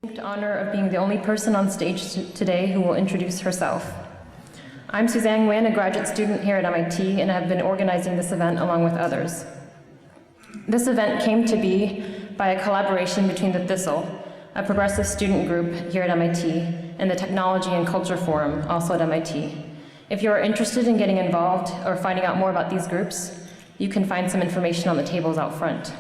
The honor of being the only person on stage today who will introduce herself. I'm Suzanne Nguyen, a graduate student here at MIT, and have been organizing this event along with others. This event came to be by a collaboration between the Thistle, a progressive student group here at MIT, and the Technology and Culture Forum, also at MIT. If you are interested in getting involved or finding out more about these groups, you can find some information on the tables out front.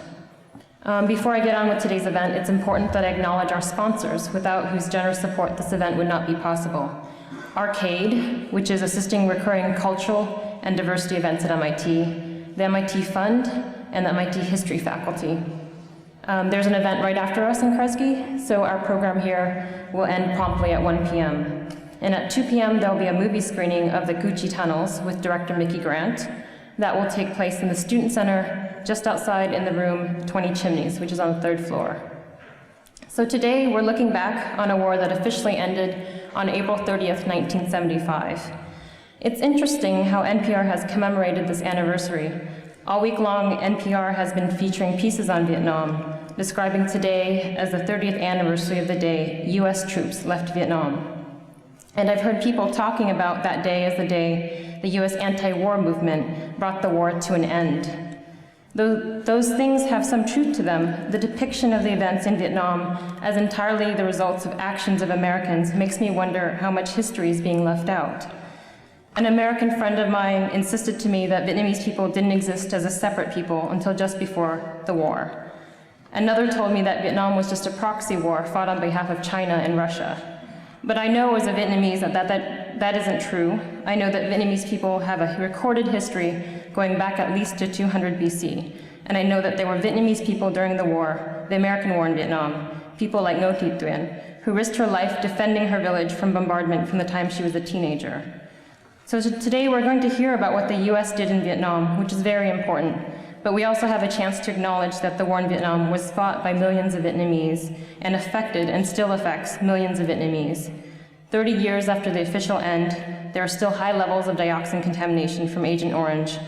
Before I get on with today's event, it's important that I acknowledge our sponsors, without whose generous support this event would not be possible. EQed, which is assisting recurring cultural and diversity events at MIT, the MIT Fund, and the MIT History faculty. There's an event right after us in Kresge, so our program here will end promptly at 1 p.m. And at 2 p.m., there'll be a movie screening of the Gucci Tunnels with director Mickey Grant. That will take place in the Student Center just outside in the room 20 Chimneys, which is on the 3rd floor. So today we're looking back on a war that officially ended on April 30th, 1975. It's interesting how NPR has commemorated this anniversary. All week long, NPR has been featuring pieces on Vietnam, describing today as the 30th anniversary of the day US troops left Vietnam. And I've heard people talking about that day as the day the US anti-war movement brought the war to an end. Though those things have some truth to them, the depiction of the events in Vietnam as entirely the results of actions of Americans makes me wonder how much history is being left out. An American friend of mine insisted to me that Vietnamese people didn't exist as a separate people until just before the war. Another told me that Vietnam was just a proxy war fought on behalf of China and Russia. But I know as a Vietnamese that isn't true. I know that Vietnamese people have a recorded history going back at least to 200 BC. And I know that there were Vietnamese people during the war, the American war in Vietnam, people like Ngo Vinh Long, who risked her life defending her village from bombardment from the time she was a teenager. So today we're going to hear about what the US did in Vietnam, which is very important. But we also have a chance to acknowledge that the war in Vietnam was fought by millions of Vietnamese and affected and still affects millions of Vietnamese. 30 years after the official end, there are still high levels of dioxin contamination from Agent Orange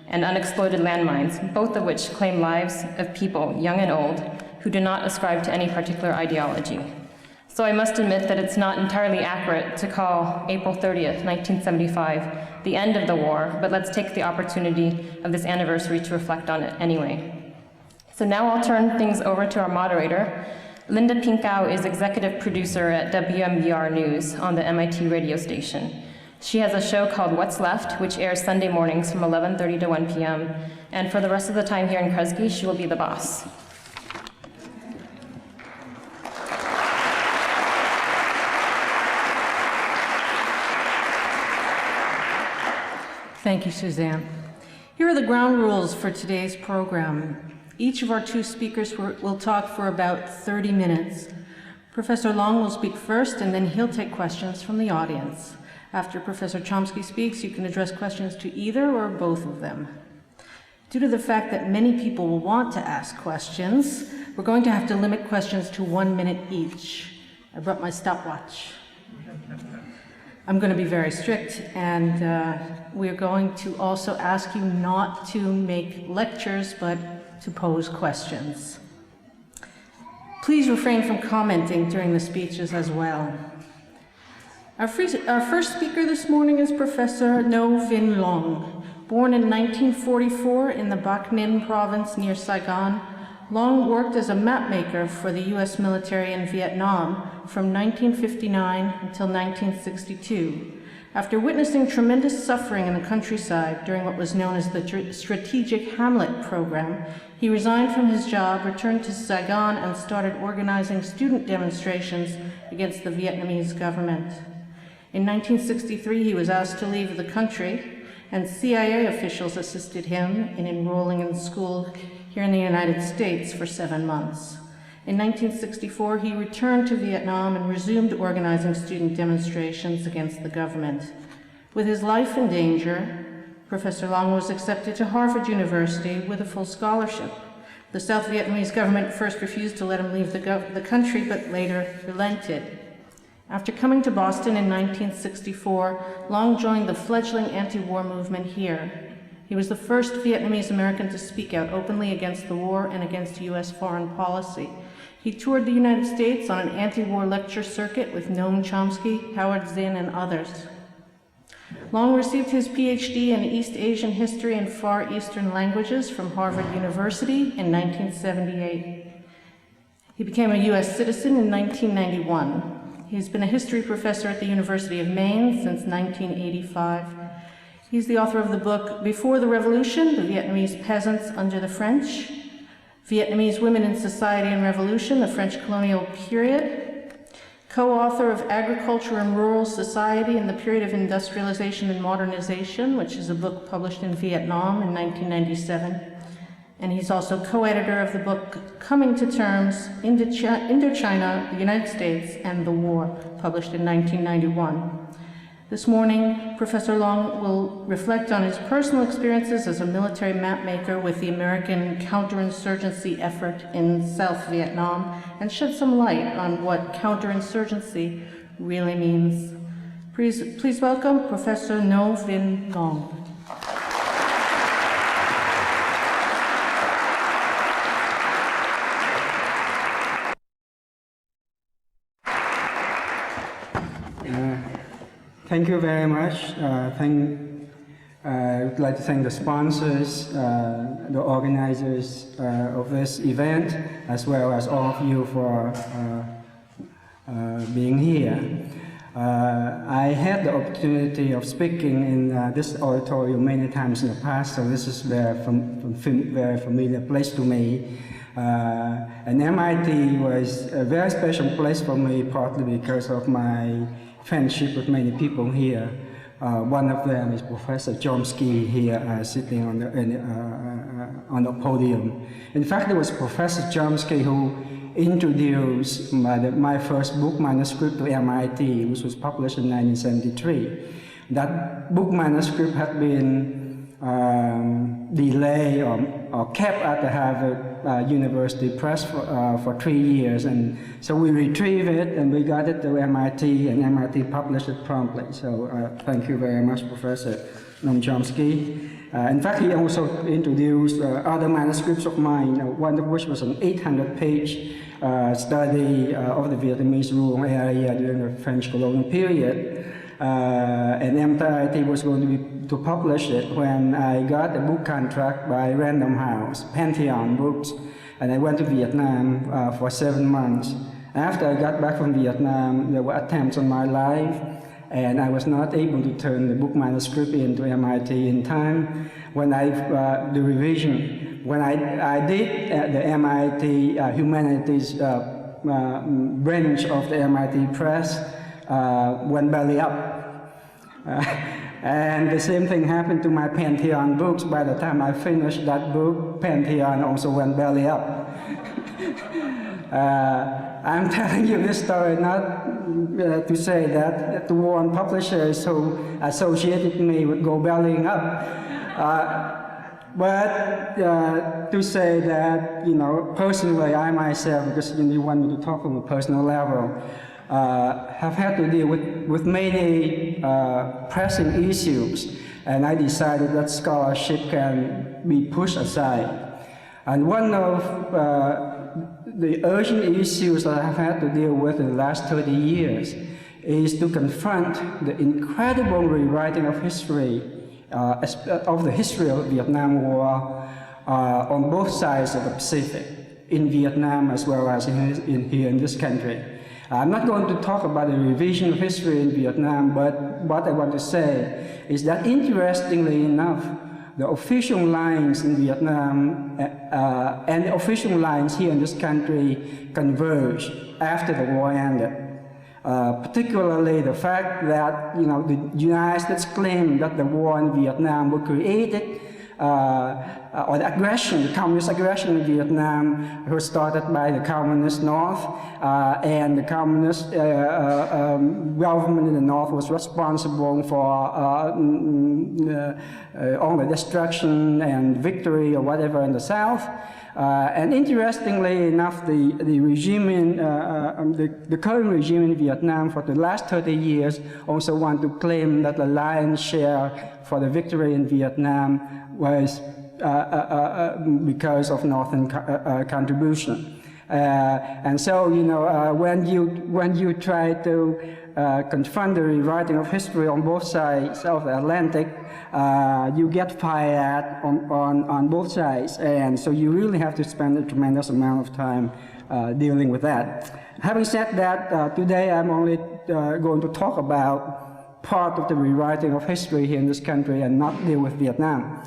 and unexploded landmines, both of which claim lives of people, young and old, who do not ascribe to any particular ideology. So I must admit that it's not entirely accurate to call April 30th, 1975, the end of the war, but let's take the opportunity of this anniversary to reflect on it anyway. So now I'll turn things over to our moderator. Linda Pinkau is executive producer at WMBR News on the MIT radio station. She has a show called What's Left, which airs Sunday mornings from 11:30 to 1 p.m. And for the rest of the time here in Kresge, she will be the boss. Thank you, Suzanne. Here are the ground rules for today's program. Each of our two speakers will talk for about 30 minutes. Professor Long will speak first, and then he'll take questions from the audience. After Professor Chomsky speaks, you can address questions to either or both of them. Due to the fact that many people will want to ask questions, we're going to have to limit questions to 1 minute each. I brought my stopwatch. I'm going to be very strict, and we're going to also ask you not to make lectures, but to pose questions. Please refrain from commenting during the speeches as well. Our first speaker this morning is Professor Ngo Vinh Long. Born in 1944 in the Bac Ninh province near Saigon, Long worked as a map maker for the US military in Vietnam from 1959 until 1962. After witnessing tremendous suffering in the countryside during what was known as the Strategic Hamlet Program, he resigned from his job, returned to Saigon, and started organizing student demonstrations against the Vietnamese government. In 1963, he was asked to leave the country, and CIA officials assisted him in enrolling in school here in the United States for 7 months. In 1964, he returned to Vietnam and resumed organizing student demonstrations against the government. With his life in danger, Professor Long was accepted to Harvard University with a full scholarship. The South Vietnamese government first refused to let him leave the country, but later relented. After coming to Boston in 1964, Long joined the fledgling anti-war movement here. He was the first Vietnamese American to speak out openly against the war and against US foreign policy. He toured the United States on an anti-war lecture circuit with Noam Chomsky, Howard Zinn, and others. Long received his PhD in East Asian history and Far Eastern languages from Harvard University in 1978. He became a U.S. citizen in 1991. He's been a history professor at the University of Maine since 1985. He's the author of the book Before the Revolution, The Vietnamese Peasants Under the French, Vietnamese Women in Society and Revolution, the French Colonial Period, co-author of Agriculture and Rural Society in the Period of Industrialization and Modernization, which is a book published in Vietnam in 1997. And he's also co-editor of the book Coming to Terms, Indochina, the United States, and the War, published in 1991. This morning, Professor Long will reflect on his personal experiences as a military mapmaker with the American counterinsurgency effort in South Vietnam and shed some light on what counterinsurgency really means. Please welcome Professor Ngo Vinh Long. Thank you very much. I would like to thank the sponsors, the organizers of this event, as well as all of you for being here. I had the opportunity of speaking in this auditorium many times in the past, so this is very familiar place to me. And MIT was a very special place for me, partly because of my friendship with many people here. One of them is Professor Chomsky here sitting on the podium. In fact, it was Professor Chomsky who introduced my first book manuscript to MIT, which was published in 1973. That book manuscript had been delayed or kept at the Harvard University Press for 3 years, and so we retrieved it and we got it to MIT, and MIT published it promptly. So thank you very much, Professor Noam Chomsky. In fact, he also introduced other manuscripts of mine, one of which was an 800-page study of the Vietnamese rural area during the French colonial period. And MIT was going to publish it when I got a book contract by Random House, Pantheon Books, and I went to Vietnam for 7 months. After I got back from Vietnam, there were attempts on my life, and I was not able to turn the book manuscript into MIT in time. When the revision, when I did the MIT Humanities branch of the MIT Press, went belly up. And the same thing happened to my Pantheon books. By the time I finished that book, Pantheon also went belly up. I'm telling you this story not to say that to warn publishers who associated me would go bellying up, but to say that, you know, personally, I myself, because you want me to talk on a personal level, have had to deal with many pressing issues, and I decided that scholarship can be pushed aside. And one of the urgent issues that I've had to deal with in the last 30 years is to confront the incredible rewriting of history, of the history of the Vietnam War on both sides of the Pacific, in Vietnam as well as here in this country. I'm not going to talk about the revision of history in Vietnam, but what I want to say is that, interestingly enough, the official lines in Vietnam and the official lines here in this country converged after the war ended. Particularly the fact that, you know, the United States claimed that the war in Vietnam was created, or the aggression, the communist aggression in Vietnam was started by the communist North, and the communist government in the North was responsible for all the destruction and victory or whatever in the South. And interestingly enough, the regime in the current regime in Vietnam for the last 30 years also want to claim that the lion's share for the victory in Vietnam was because of Northern contribution. And so, you know, when you try to confront the rewriting of history on both sides of the Atlantic, you get fired on both sides, and so you really have to spend a tremendous amount of time dealing with that. Having said that, today I'm only going to talk about part of the rewriting of history here in this country and not deal with Vietnam.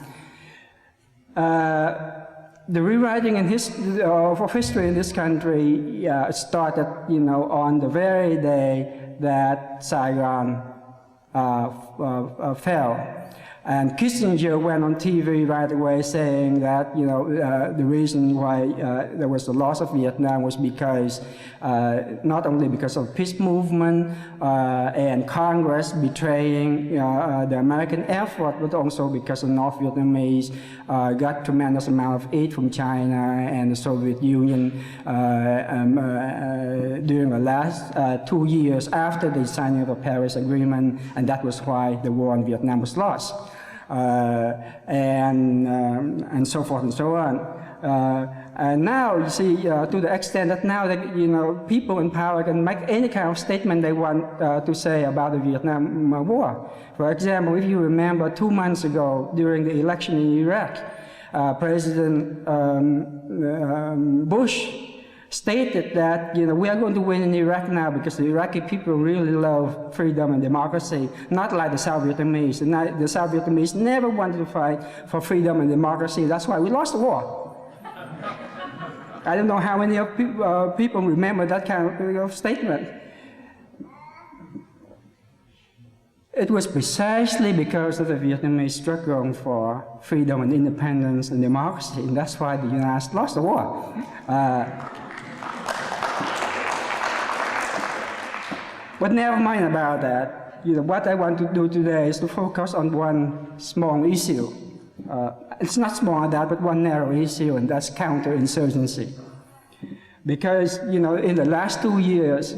The rewriting of history in this country started, you know, on the very day that Saigon fell. And Kissinger went on TV right away saying that, you know, the reason why there was the loss of Vietnam was because, not only because of the peace movement and Congress betraying the American effort, but also because the North Vietnamese got tremendous amount of aid from China and the Soviet Union during the last 2 years after the signing of the Paris Agreement, and that was why the war in Vietnam was lost. And so forth and so on. And now, you see, to the extent that now that, you know, people in power can make any kind of statement they want to say about the Vietnam War. For example, if you remember 2 months ago during the election in Iraq, President Bush stated that, you know, we are going to win in Iraq now because the Iraqi people really love freedom and democracy, not like the South Vietnamese. The South Vietnamese never wanted to fight for freedom and democracy. That's why we lost the war. I don't know how many people remember that kind of statement. It was precisely because of the Vietnamese struggle for freedom and independence and democracy, and that's why the United States lost the war. But never mind about that. You know, what I want to do today is to focus on one small issue. It's not small that, but one narrow issue, and that's counterinsurgency. Because, you know, in the last 2 years,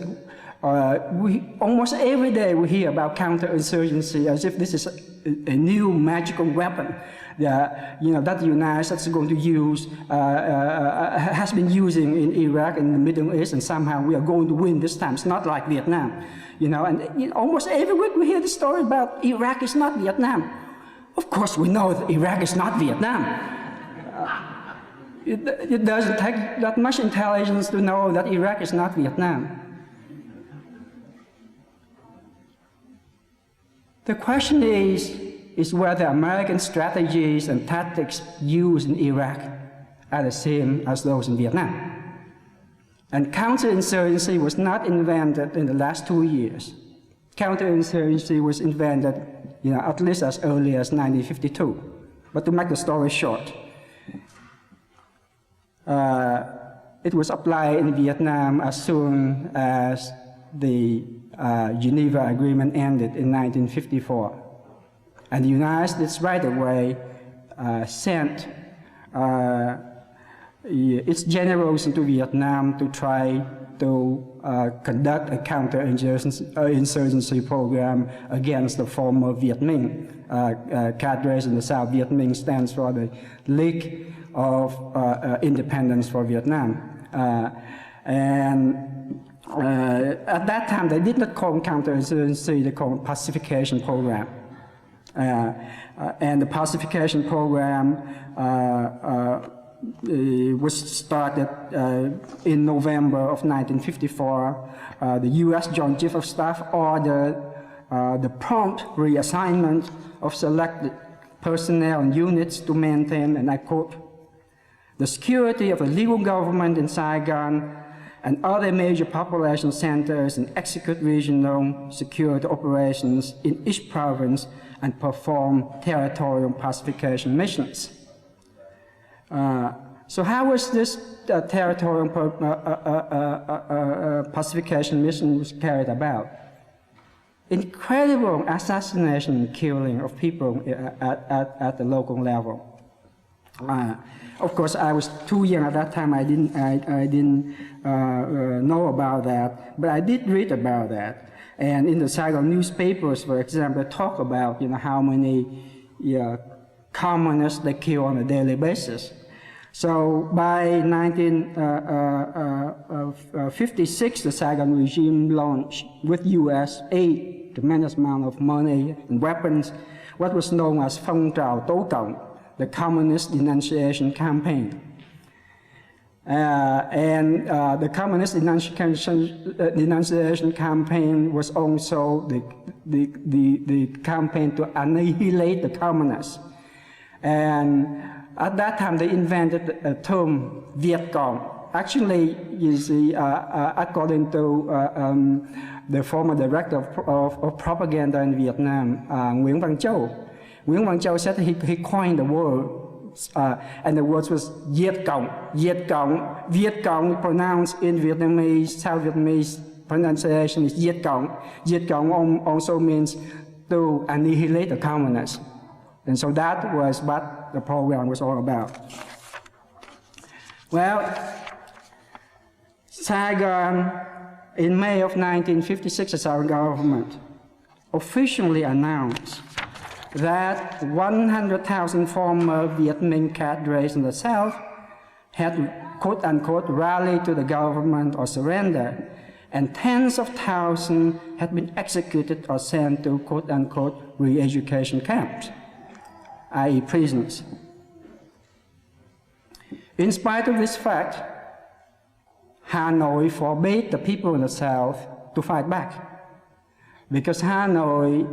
almost every day we hear about counterinsurgency as if this is a new magical weapon that, you know, that the United States is going to use, has been using in Iraq and the Middle East, and somehow we are going to win this time. It's not like Vietnam, you know. And almost every week we hear the story about Iraq is not Vietnam. Of course, we know that Iraq is not Vietnam. It doesn't take that much intelligence to know that Iraq is not Vietnam. The question is whether American strategies and tactics used in Iraq are the same as those in Vietnam. And counterinsurgency was not invented in the last 2 years. Counterinsurgency was invented, you know, at least as early as 1952. But to make the story short, it was applied in Vietnam as soon as the Geneva Agreement ended in 1954. And the United States right away sent its generals into Vietnam to try to conduct a counterinsurgency program against the former Viet Minh cadres in the South. Viet Minh stands for the League of Independence for Vietnam. At that time, they did not call it counterinsurgency, they called it pacification program. And the pacification program was started in November of 1954. The U.S. Joint Chief of Staff ordered the prompt reassignment of selected personnel and units to maintain, and I quote, the security of the legal government in Saigon and other major population centers and execute regional security operations in each province and perform territorial pacification missions. So how was this territorial pacification mission carried about? Incredible assassination and killing of people at the local level. Of course, I was too young at that time. I didn't know about that, but I did read about that. And in the Saigon newspapers, for example, talk about, you know, how many commoners they kill on a daily basis. So by 1956, the Saigon regime launched, with US aid, tremendous amount of money and weapons, what was known as Phong Trào Tố Cộng, the Communist Denunciation Campaign. The Communist Denunciation Campaign was also the campaign to annihilate the communists. And at that time, they invented a term, Viet Cong. Actually, you see, according to the former director of propaganda in Vietnam, Nguyễn Văn Châu said he coined the word, and the word was Viet Cong. Viet Cong pronounced in Vietnamese, South Vietnamese pronunciation is Viet Cong. Viet Cong also means to annihilate the communists. And so that was what the program was all about. Well, Saigon, in May of 1956, the Saigon government officially announced that 100,000 former Viet Minh cadres in the South had, quote-unquote, rallied to the government or surrender, and tens of thousands had been executed or sent to, quote-unquote, re-education camps, i.e. prisons. In spite of this fact, Hanoi forbade the people in the South to fight back, because Hanoi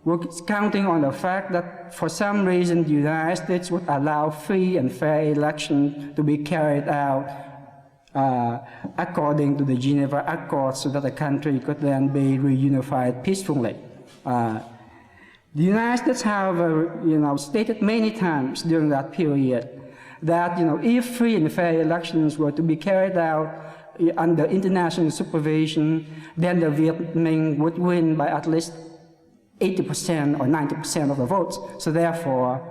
was counting on the fact that for some reason the United States would allow free and fair elections to be carried out according to the Geneva Accords, so that the country could then be reunified peacefully. The United States, however, stated many times during that period that if free and fair elections were to be carried out under international supervision, then the Viet Minh would win by at least 80% or 90% of the votes. So therefore,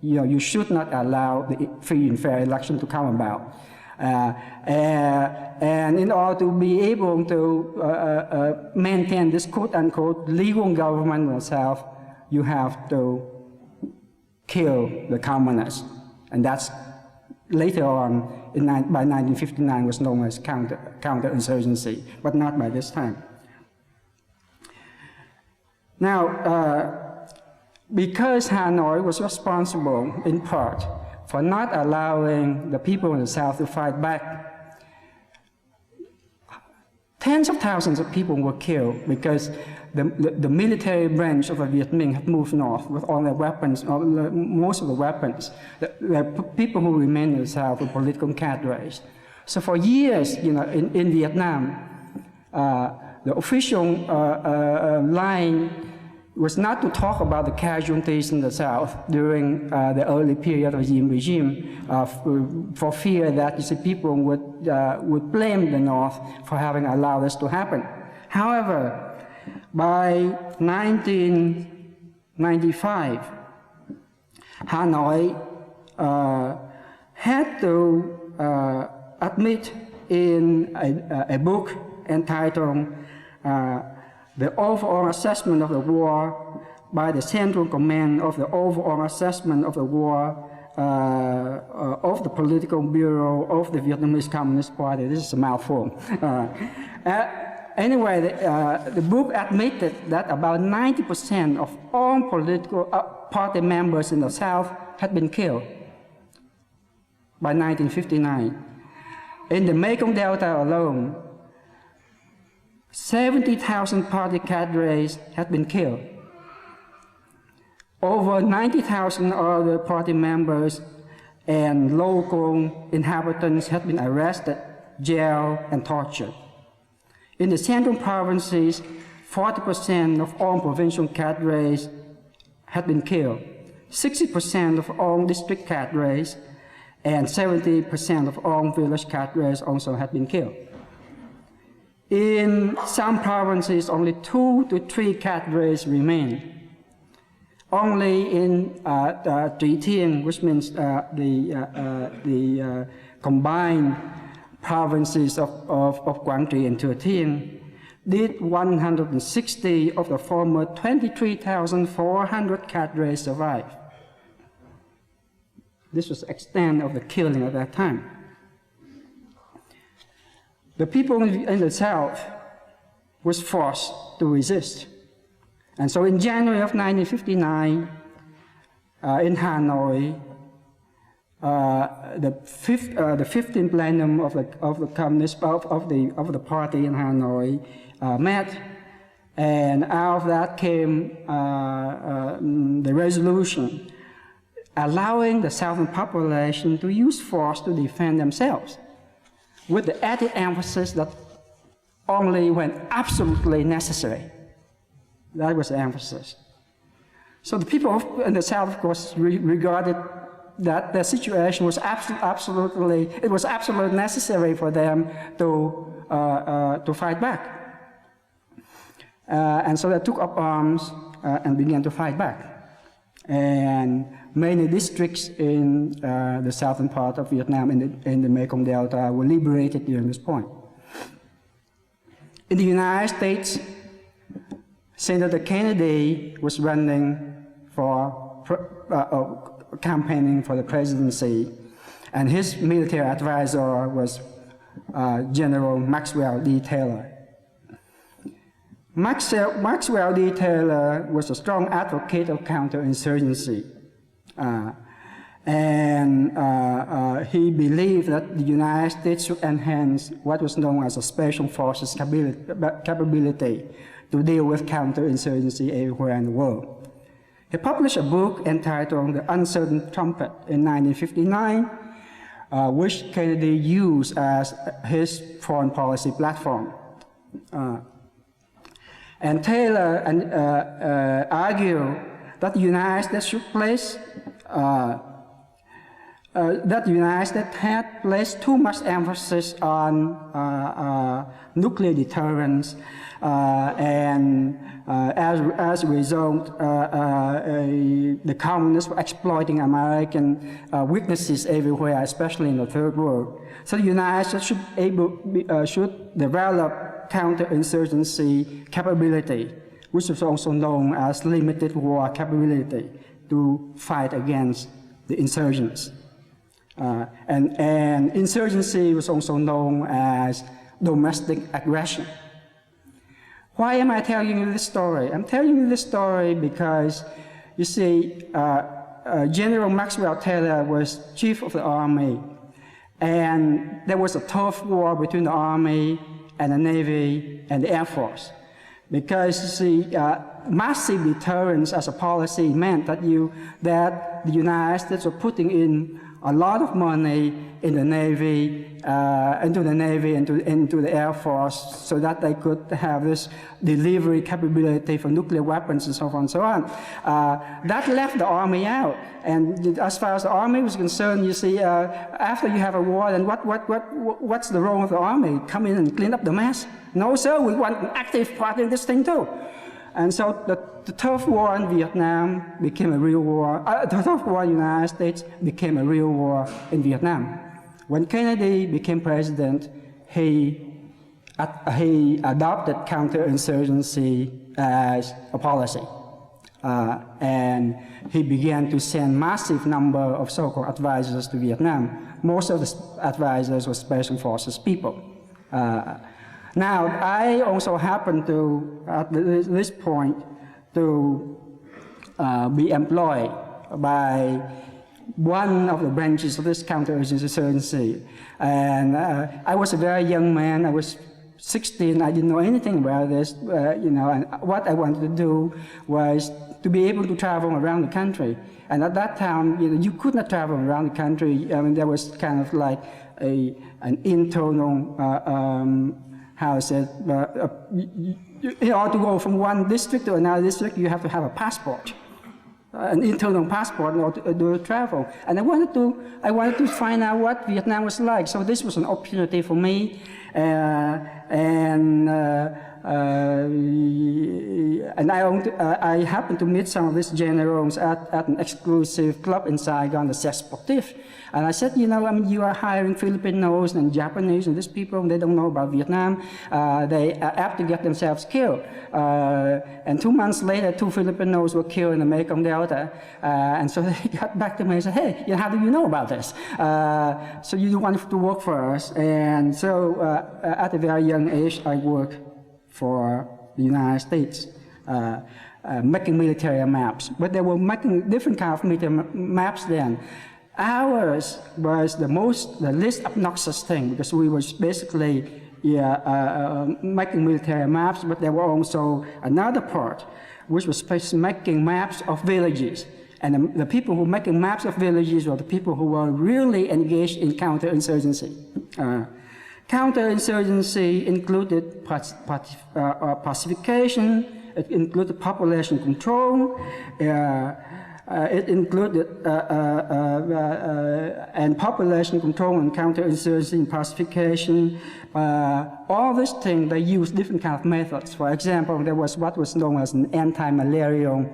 you should not allow the free and fair election to come about. And in order to be able to maintain this quote-unquote legal government in the South, you have to kill the communists. And that's later on, by 1959, was known as counterinsurgency, but not by this time. Now, because Hanoi was responsible, in part, for not allowing the people in the South to fight back, tens of thousands of people were killed because the military branch of the Viet Minh had moved north with all their weapons, most of the weapons. The people who remained in the South were political cadres. So for years, in Vietnam, the official line was not to talk about the casualties in the South during the early period of the regime, for fear that people would blame the North for having allowed this to happen. However, by 1995, Hanoi had to admit in a book entitled The Overall Assessment of the War by the Central Command of the Overall Assessment of the War of the Political Bureau of the Vietnamese Communist Party. This is a mouthful. Anyway, the book admitted that about 90% of all political party members in the South had been killed by 1959. In the Mekong Delta alone, 70,000 party cadres had been killed. Over 90,000 other party members and local inhabitants had been arrested, jailed, and tortured. In the central provinces, 40% of all provincial cadres had been killed, 60% of all district cadres, and 70% of all village cadres also had been killed. In some provinces, only 2 to 3 cadres remain. Only in Tri Thien, which means the combined provinces of Quang Tri and Thừa Thiên, did 160 of the former 23,400 cadres survive. This was the extent of the killing at that time. The people in the South was forced to resist. And so in January of 1959, in Hanoi, the 15th plenum of the Communist of the party in Hanoi met, and out of that came the resolution allowing the Southern population to use force to defend themselves, with the added emphasis that only when absolutely necessary. That was the emphasis. So the people in the South, of course, regarded that the situation was absolutely necessary for them to fight back. And so they took up arms and began to fight back. And many districts in the southern part of Vietnam, in the Mekong Delta, were liberated during this point. In the United States, Senator Kennedy was running for campaigning for the presidency, and his military advisor was General Maxwell D. Taylor. Maxwell D. Taylor was a strong advocate of counterinsurgency, and he believed that the United States should enhance what was known as a special forces capability to deal with counterinsurgency everywhere in the world. He published a book entitled The Uncertain Trumpet in 1959, which Kennedy used as his foreign policy platform. And Taylor argued that the United States should place that the United States had placed too much emphasis on nuclear deterrence, and as a result, the communists were exploiting American weaknesses everywhere, especially in the Third World. So the United States should develop counterinsurgency capability, which is also known as limited war capability, to fight against the insurgents. And insurgency was also known as domestic aggression. Why am I telling you this story? I'm telling you this story because, you see, General Maxwell Taylor was chief of the army, and there was a tough war between the army and the Navy and the Air Force. Because, you see, massive deterrence as a policy meant that the United States were putting in a lot of money in the Navy, into the Air Force, so that they could have this delivery capability for nuclear weapons and so on and so on. That left the Army out. And as far as the Army was concerned, you see, after you have a war, then what's the role of the Army? Come in and clean up the mess? No, sir, we want an active part in this thing too. And so the tough war in Vietnam became a real war. The tough war in the United States became a real war in Vietnam. When Kennedy became president, he adopted counterinsurgency as a policy. And he began to send massive number of so-called advisors to Vietnam. Most of the advisors were special forces people. Now, I also happen to, at this point, to be employed by one of the branches of this counterinsurgency. And I was a very young man. I was 16. I didn't know anything about this, you know, and what I wanted to do was to be able to travel around the country. And at that time, you know, you could not travel around the country. I mean, there was kind of like an internal how is it? In order to go from one district to another district, you have to have a passport, an internal passport in order to do travel. And I wanted to find out what Vietnam was like. So this was an opportunity for me, and And I happened to meet some of these generals at an exclusive club in Saigon, the Sex Sportif. And I said, you know, I mean, you are hiring Filipinos and Japanese and these people, they don't know about Vietnam. They are apt to get themselves killed. And 2 months later, 2 Filipinos were killed in the Mekong Delta. And so they got back to me and said, hey, you know, how do you know about this? So you want to work for us. And so at a very young age, I worked for the United States, making military maps. But they were making different kind of military maps then. Ours was the least obnoxious thing, because we were basically making military maps, but there were also another part, which was making maps of villages. And the people who were making maps of villages were the people who were really engaged in counterinsurgency. Counterinsurgency included pacification, it included population control, it included and population control and counterinsurgency and pacification. All these things, they used different kind of methods. For example, there was what was known as an anti-malarial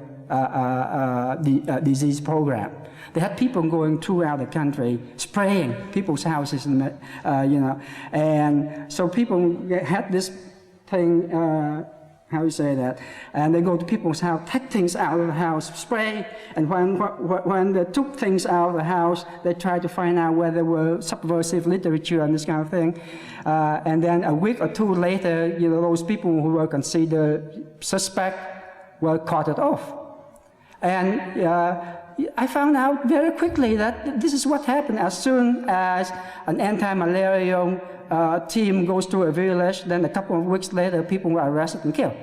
disease program. They had people going throughout the country spraying people's houses, and you know, and so people had this thing. How you say that? And they go to people's house, take things out of the house, spray, and when they took things out of the house, they tried to find out whether there were subversive literature and this kind of thing. And then a week or 2 later, you know, those people who were considered suspect were carted off. And I found out very quickly that this is what happened. As soon as an anti-malarial team goes to a village, then a couple of weeks later, people were arrested and killed.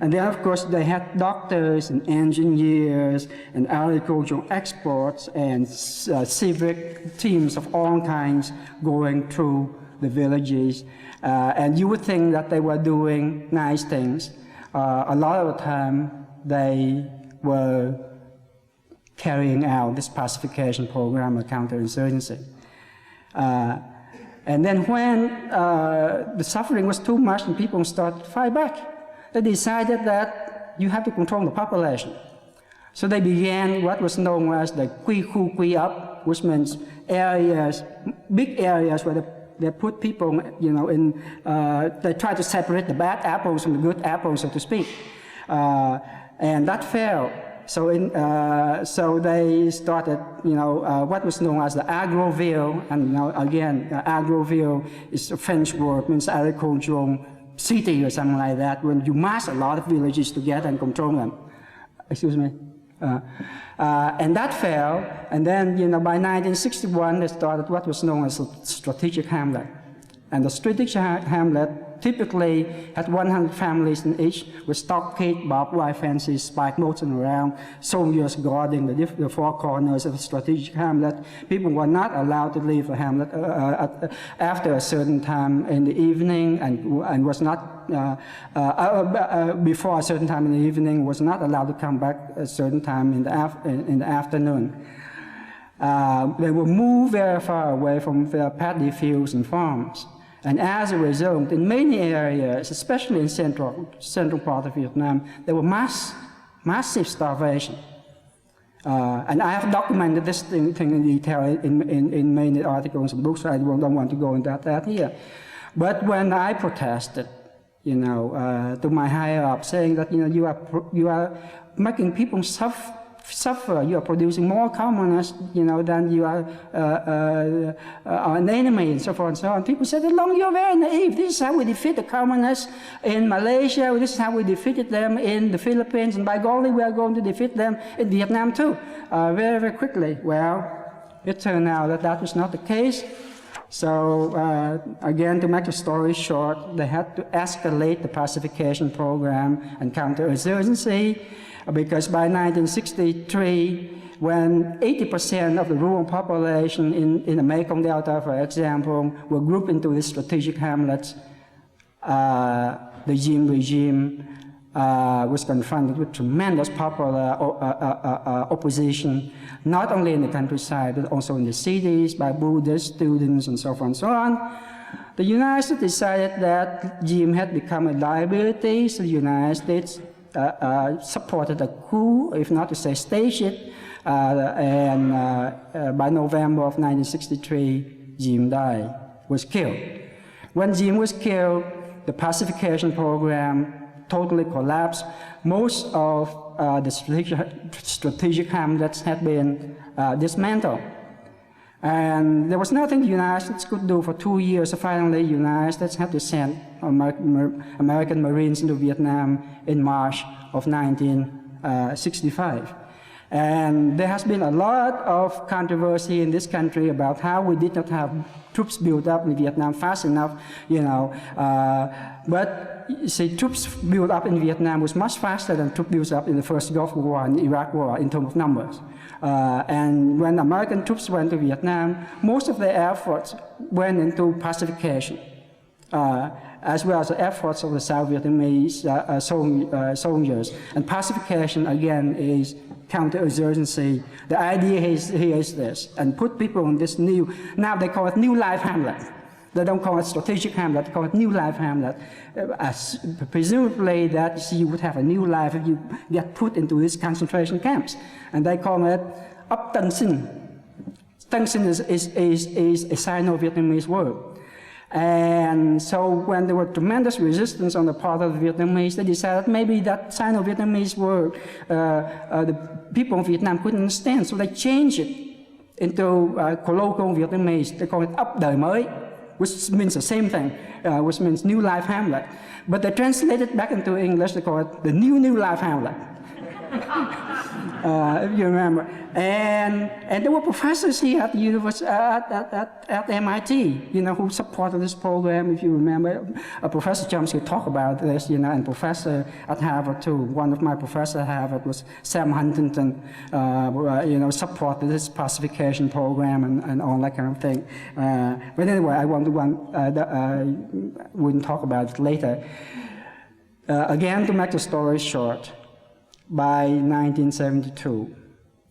And then, of course, they had doctors and engineers and agricultural experts and civic teams of all kinds going through the villages. And you would think that they were doing nice things. A lot of the time, they were carrying out this pacification program of counterinsurgency. And then when the suffering was too much and people started to fight back, they decided that you have to control the population. So they began what was known as the Quy Khu Quy Up, which means areas, big areas where they put people, you know, in, they try to separate the bad apples from the good apples, so to speak. And that failed. So, so they started, you know, what was known as the agroville, and you know, again, agroville is a French word, means agricultural city or something like that, when you mass a lot of villages together and control them. Excuse me. And that failed, and then, you know, by 1961, they started what was known as a strategic hamlet. And the strategic hamlet typically had 100 families in each, with stockade, barbed wire fences, spike moats and around, soldiers guarding the 4 corners of the strategic hamlet. People were not allowed to leave the hamlet after a certain time in the evening, and was not, before a certain time in the evening, was not allowed to come back a certain time in the afternoon. They were moved very far away from their paddy fields and farms. And as a result, in many areas, especially in central part of Vietnam, there were massive starvation. And I have documented this thing in detail in many articles and books. I don't want to go into that here. But when I protested, you know, to my higher up, saying that, you know, you are making people suffer, you are producing more communists, you know, than you are an enemy, and so forth and so on. People said, "Long, you're very naive. This is how we defeat the communists in Malaysia. This is how we defeated them in the Philippines, and by golly, we are going to defeat them in Vietnam too, very, very quickly." Well, it turned out that that was not the case. So again, to make the story short, they had to escalate the pacification program and counterinsurgency, because by 1963, when 80% of the rural population in the Mekong Delta, for example, were grouped into these strategic hamlets, the Diem regime was confronted with tremendous popular opposition, not only in the countryside, but also in the cities, by Buddhist students and so forth and so on. the United States decided that Jim had become a liability, so the United States supported a coup, if not to say staged it, and by November of 1963, Jim died, was killed. When Jim was killed, the pacification program totally collapsed. Most of the strategic hamlets had been dismantled. And there was nothing the United States could do for 2 years. So finally, the United States had to send American Marines into Vietnam in March of 1965. And there has been a lot of controversy in this country about how we did not have troops built up in Vietnam fast enough, you know. But you see, troops built up in Vietnam was much faster than troops built up in the first Gulf War and the Iraq War in terms of numbers. And when American troops went to Vietnam, most of their efforts went into pacification, as well as the efforts of the South Vietnamese soldiers. And pacification, again, is counterinsurgency. The idea here is this, and put people in this new, now they call it new life hamlet. They don't call it strategic hamlet, they call it new life hamlet. Presumably that you would have a new life if you get put into these concentration camps. And they call it up Tân Sinh. Tân Sinh is a Sino-Vietnamese word. And so when there were tremendous resistance on the part of the Vietnamese, they decided maybe that Sino-Vietnamese word, the people of Vietnam couldn't understand, so they changed it into colloquial Vietnamese. They call it Ấp Đời Mới, which means the same thing, which means new life hamlet. But they translated it back into English, they call it the new life hamlet. If you remember. And there were professors here at the university, at MIT, you know, who supported this program, if you remember. Professor Chomsky talked about this, you know, and professor at Harvard too. One of my professors at Harvard was Sam Huntington, you know, supported this pacification program and all that kind of thing. But anyway, I wouldn't talk about it later. Again, to make the story short, by 1972,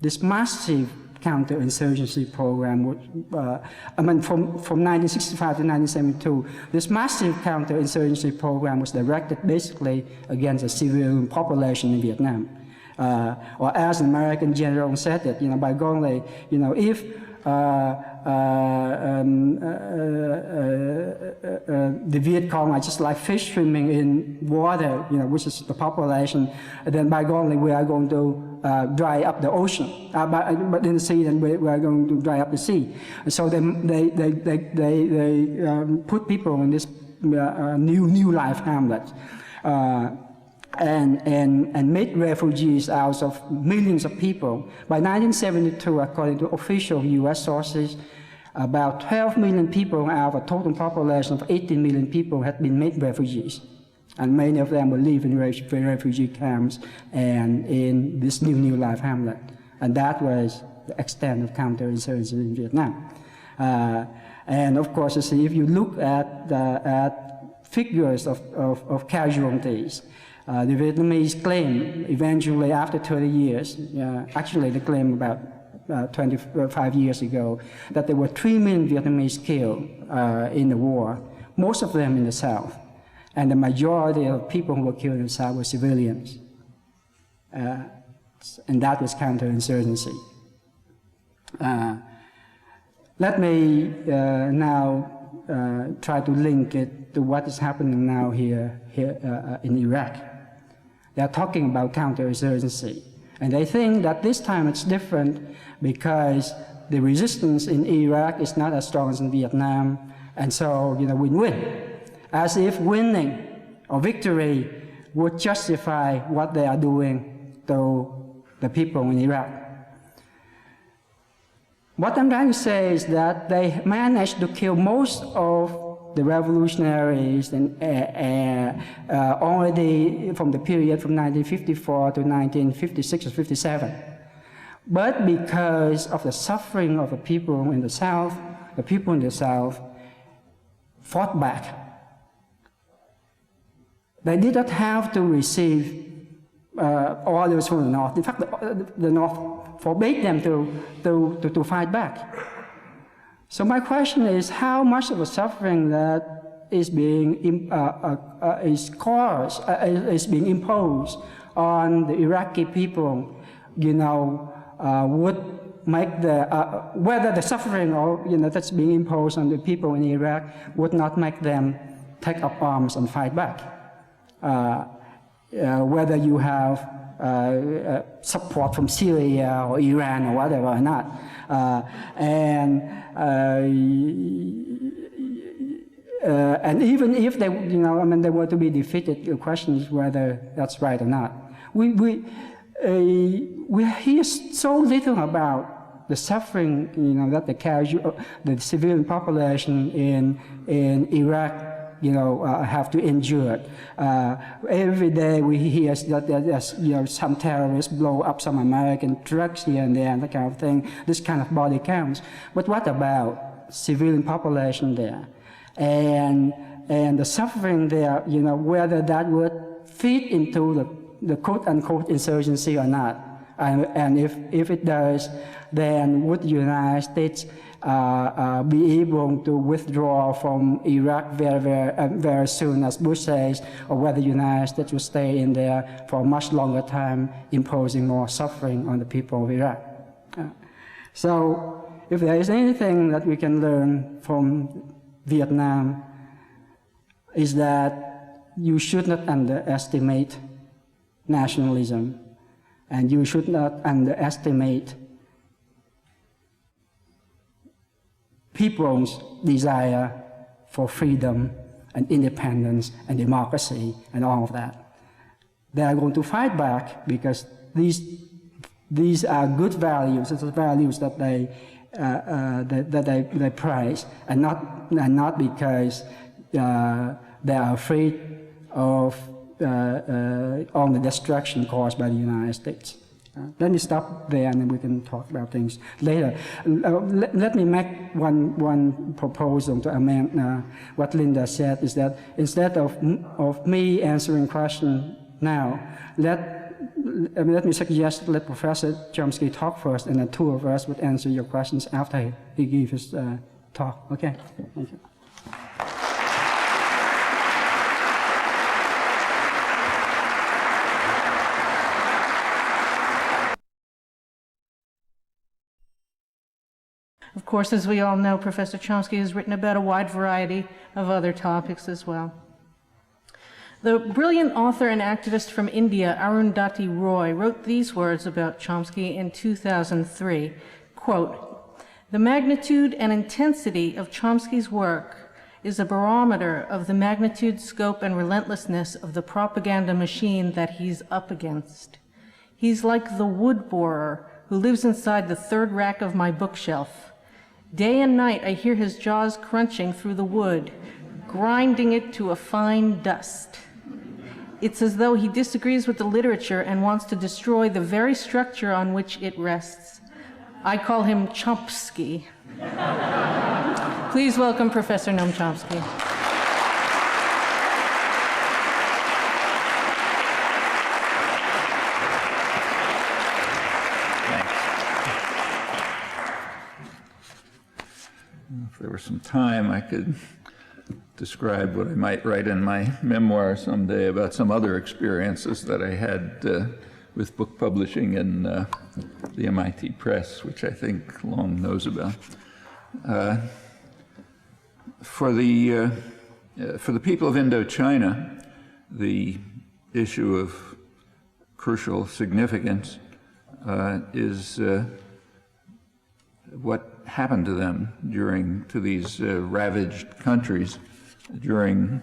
this massive counterinsurgency program, from 1965 to 1972, this massive counterinsurgency program was directed basically against the civilian population in Vietnam. Or as an American general said it, you know, by golly, you know, if the Viet Cong are just like fish swimming in water, you know, which is the population, then by golly, we are going to dry up the ocean. But in the sea, then we are going to dry up the sea. And so they put people in this new life hamlet. And made refugees out of millions of people. By 1972, according to official US sources, about 12 million people out of a total population of 18 million people had been made refugees. And many of them will live in refugee camps and in this new life hamlet. And that was the extent of counterinsurgency in Vietnam. And of course, you see, if you look at figures of casualties, the Vietnamese claim eventually after 30 years, actually they claim about 25 years ago, that there were 3 million Vietnamese killed in the war, most of them in the South. And the majority of people who were killed in the South were civilians. And that was counterinsurgency. Let me now try to link it to what is happening now here in Iraq. They are talking about counterinsurgency. And they think that this time it's different because the resistance in Iraq is not as strong as in Vietnam, and so, you know, win-win. As if winning or victory would justify what they are doing to the people in Iraq. What I'm trying to say is that they managed to kill most of the revolutionaries and already from the period from 1954 to 1956 or 57. But because of the suffering of the people in the South, the people in the South fought back. They did not have to receive orders from the North. In fact, the North forbade them to fight back. So my question is, how much of the suffering that is being is being imposed on the Iraqi people, would make whether the suffering or that's being imposed on the people in Iraq would not make them take up arms and fight back. Whether you have support from Syria or Iran or whatever or not, and even if they, they were to be defeated, the question is whether that's right or not. We hear so little about the suffering, that the civilian population in Iraq, have to endure. Every day we hear that there's, some terrorists blow up some American trucks here and there and that kind of thing. This kind of body counts. But what about civilian population there? And the suffering there, whether that would fit into the quote-unquote insurgency or not. And if it does, then would the United States be able to withdraw from Iraq very soon, as Bush says, or whether the United States will stay in there for a much longer time, imposing more suffering on the people of Iraq. So if there is anything that we can learn from Vietnam, is that you should not underestimate nationalism, and you should not underestimate people's desire for freedom and independence and democracy and all of that. They are going to fight back because these are good values. It's the values that they praise, and not because they are afraid of all the destruction caused by the United States. Let me stop there, and then we can talk about things later. Let me make one proposal to amend what Linda said, is that instead of me answering questions now, let me suggest let Professor Chomsky talk first, and the two of us would answer your questions after he gives his talk. Okay, thank you. Of course, as we all know, Professor Chomsky has written about a wide variety of other topics as well. The brilliant author and activist from India, Arundhati Roy, wrote these words about Chomsky in 2003, quote, "The magnitude and intensity of Chomsky's work is a barometer of the magnitude, scope, and relentlessness of the propaganda machine that he's up against. He's like the wood borer who lives inside the third rack of my bookshelf. Day and night, I hear his jaws crunching through the wood, grinding it to a fine dust. It's as though he disagrees with the literature and wants to destroy the very structure on which it rests. I call him Chomsky." Please welcome Professor Noam Chomsky. If there were some time, I could describe what I might write in my memoir someday about some other experiences that I had with book publishing in the MIT Press, which I think Long knows about. For the people of Indochina, the issue of crucial significance is what happened to them to these ravaged countries during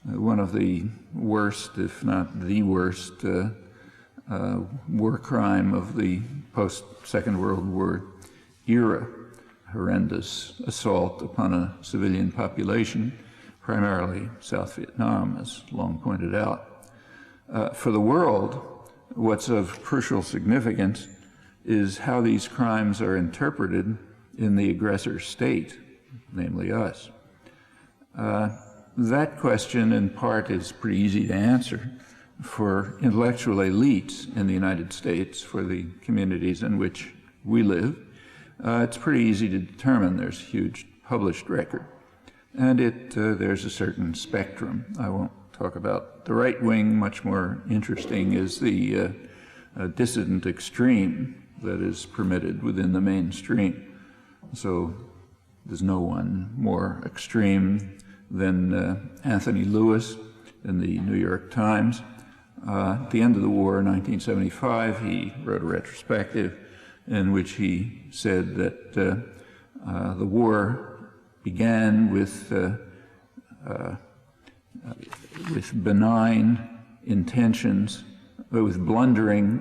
one of the worst, if not the worst, war crime of the post-Second World War era. Horrendous assault upon a civilian population, primarily South Vietnam, as Long pointed out. For the world, what's of crucial significance is how these crimes are interpreted in the aggressor state, namely us. That question, in part, is pretty easy to answer for intellectual elites in the United States, for the communities in which we live. It's pretty easy to determine. There's a huge published record. And there's a certain spectrum. I won't talk about the right wing. Much more interesting is the dissident extreme that is permitted within the mainstream. So there's no one more extreme than Anthony Lewis in the New York Times. At the end of the war in 1975, he wrote a retrospective in which he said that the war began with benign intentions, but with blundering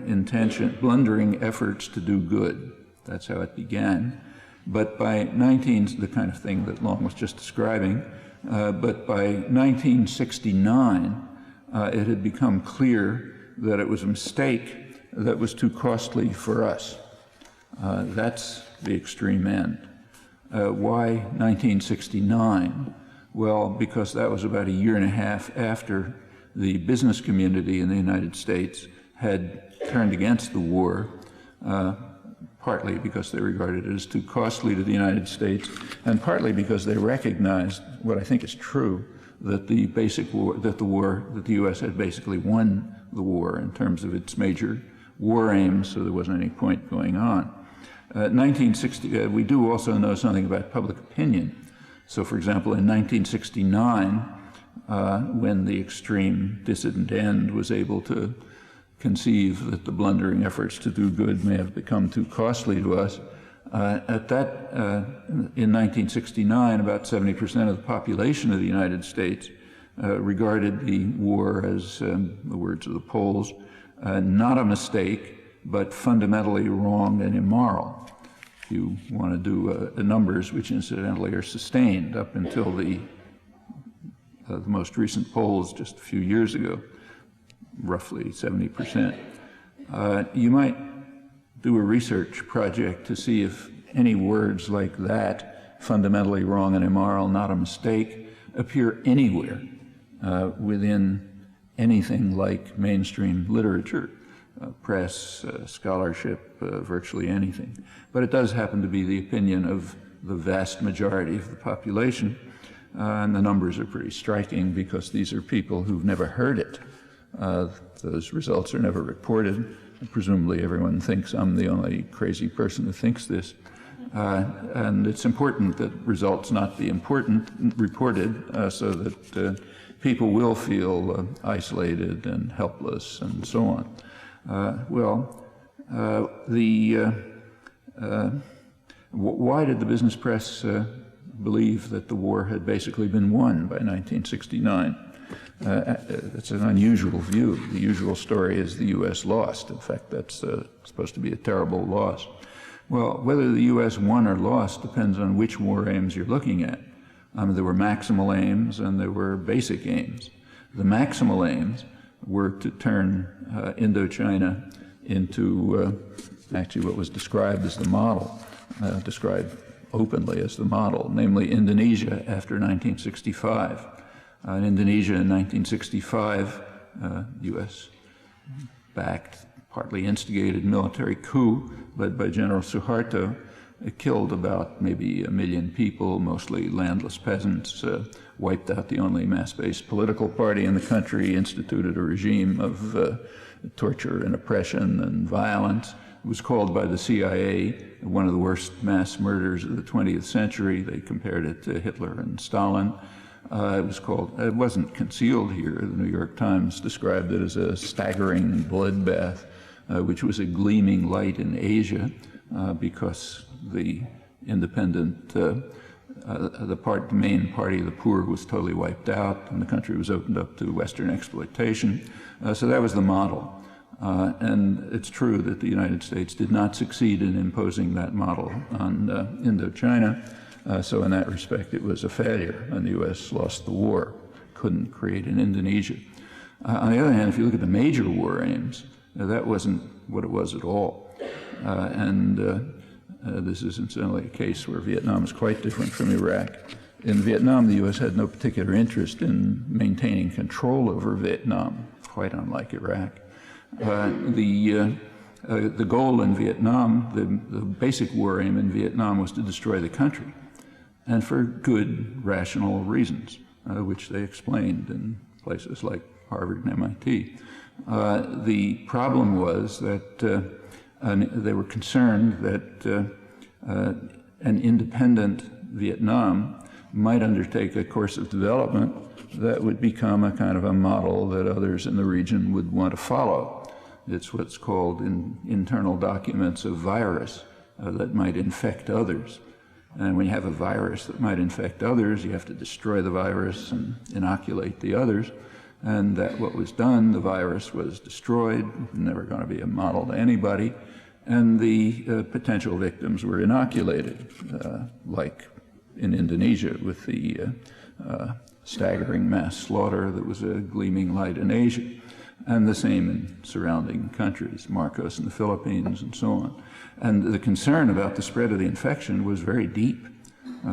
efforts to do good. That's how it began. But by the kind of thing that Long was just describing, but by 1969, it had become clear that it was a mistake that was too costly for us. That's the extreme end. Why 1969? Well, because that was about a year and a half after the business community in the United States had turned against the war, partly because they regarded it as too costly to the United States, and partly because they recognized what I think is true, that the U.S. had basically won the war in terms of its major war aims, so there wasn't any point going on. 1960, we do also know something about public opinion. So, for example, in 1969, when the extreme dissident end was able to conceive that the blundering efforts to do good may have become too costly to us, in 1969, about 70% of the population of the United States regarded the war as, the words of the polls, not a mistake, but fundamentally wrong and immoral. If you want to do the numbers, which incidentally are sustained up until the most recent polls just a few years ago, roughly 70%. You might do a research project to see if any words like that, fundamentally wrong and immoral, not a mistake, appear anywhere within anything like mainstream literature, press, scholarship, virtually anything. But it does happen to be the opinion of the vast majority of the population, and the numbers are pretty striking because these are people who've never heard it. Those results are never reported. Presumably everyone thinks I'm the only crazy person who thinks this. And it's important that results not be reported so that people will feel isolated and helpless and so on. Why did the business press believe that the war had basically been won by 1969? It's an unusual view. The usual story is the U.S. lost. In fact, that's supposed to be a terrible loss. Well, whether the U.S. won or lost depends on which war aims you're looking at. There were maximal aims and there were basic aims. The maximal aims were to turn Indochina into actually what was described as the model, described openly as the model, namely Indonesia after 1965. In Indonesia in 1965, U.S.-backed, partly instigated military coup led by General Suharto. It killed about maybe 1 million people, mostly landless peasants, wiped out the only mass-based political party in the country, instituted a regime of torture and oppression and violence. It was called by the CIA one of the worst mass murders of the 20th century. They compared it to Hitler and Stalin. It wasn't concealed here. The New York Times described it as a staggering bloodbath, which was a gleaming light in Asia because the independent, the main party of the poor was totally wiped out and the country was opened up to Western exploitation. So that was the model. And it's true that the United States did not succeed in imposing that model on Indochina. So in that respect, it was a failure, and the U.S. lost the war, couldn't create an Indonesia. On the other hand, if you look at the major war aims, that wasn't what it was at all. This is incidentally a case where Vietnam is quite different from Iraq. In Vietnam, the U.S. had no particular interest in maintaining control over Vietnam, quite unlike Iraq. the goal in Vietnam, the basic war aim in Vietnam was to destroy the country, and for good, rational reasons, which they explained in places like Harvard and MIT. The problem was that they were concerned that an independent Vietnam might undertake a course of development that would become a kind of a model that others in the region would want to follow. It's what's called in internal documents a virus that might infect others. And when you have a virus that might infect others, you have to destroy the virus and inoculate the others. And that what was done, the virus was destroyed, never going to be a model to anybody, and the potential victims were inoculated, like in Indonesia with the staggering mass slaughter that was a gleaming light in Asia, and the same in surrounding countries, Marcos in the Philippines and so on. And the concern about the spread of the infection was very deep.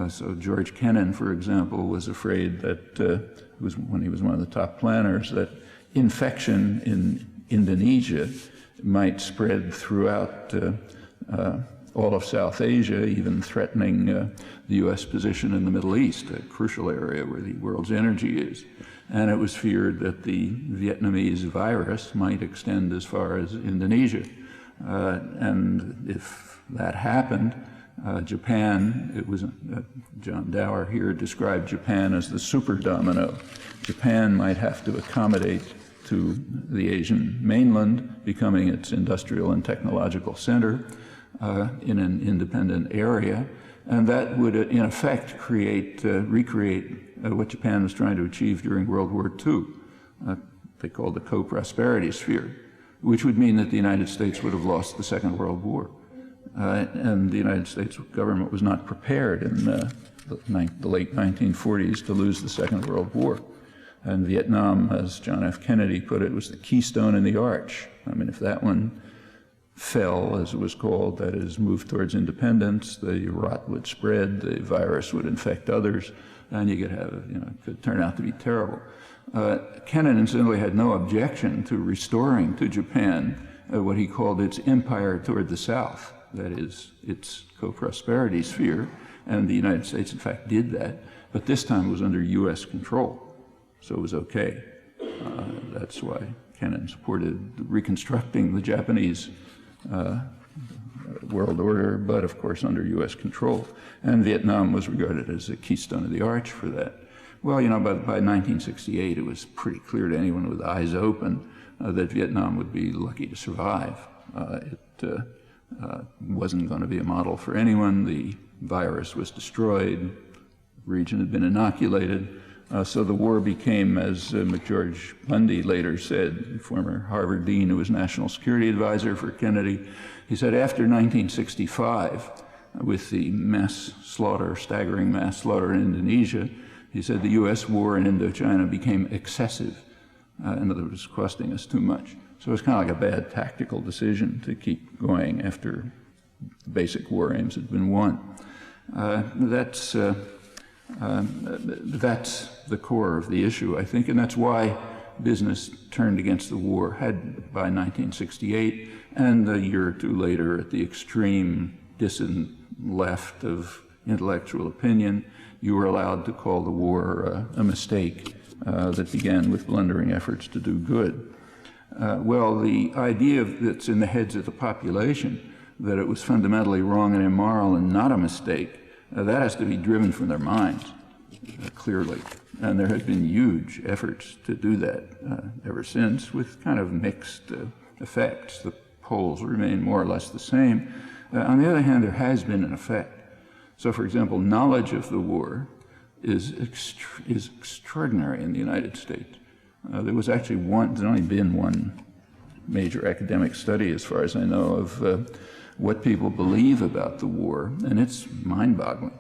So George Kennan, for example, was afraid that, when he was one of the top planners, that infection in Indonesia might spread throughout all of South Asia, even threatening the U.S. position in the Middle East, a crucial area where the world's energy is. And it was feared that the Vietnamese virus might extend as far as Indonesia. And if that happened, Japan, it was John Dower here described Japan as the super domino. Japan might have to accommodate to the Asian mainland, becoming its industrial and technological center in an independent area, and that would in effect recreate what Japan was trying to achieve during World War II. They called the co-prosperity sphere, which would mean that the United States would have lost the Second World War. And the United States government was not prepared in the late 1940s to lose the Second World War. And Vietnam, as John F. Kennedy put it, was the keystone in the arch. I mean, if that one fell, as it was called, that is, moved towards independence, the rot would spread, the virus would infect others, and you could have, it could turn out to be terrible. Kennan, incidentally, had no objection to restoring to Japan what he called its empire toward the south, that is, its co-prosperity sphere, and the United States, in fact, did that, but this time it was under U.S. control, so it was okay. That's why Kennan supported reconstructing the Japanese world order, but of course under U.S. control. And Vietnam was regarded as a keystone of the arch for that. Well, by 1968, it was pretty clear to anyone with eyes open that Vietnam would be lucky to survive. It wasn't going to be a model for anyone. The virus was destroyed. The region had been inoculated. So the war became, as McGeorge Bundy later said, former Harvard dean who was national security advisor for Kennedy, he said after 1965, with the mass slaughter, staggering mass slaughter in Indonesia, he said the U.S. war in Indochina became excessive. In other words, costing us too much. So it was kind of like a bad tactical decision to keep going after basic war aims had been won. That's the core of the issue, I think, and that's why business turned against the war by 1968, and a year or two later, at the extreme dissident left of intellectual opinion, you were allowed to call the war a mistake that began with blundering efforts to do good. Well, the idea that's in the heads of the population that it was fundamentally wrong and immoral and not a mistake, that has to be driven from their minds, clearly. And there have been huge efforts to do that ever since, with kind of mixed effects. The polls remain more or less the same. On the other hand, there has been an effect. So, for example, knowledge of the war is extraordinary in the United States. There was actually there's only been one major academic study, as far as I know, of what people believe about the war, and it's mind-boggling.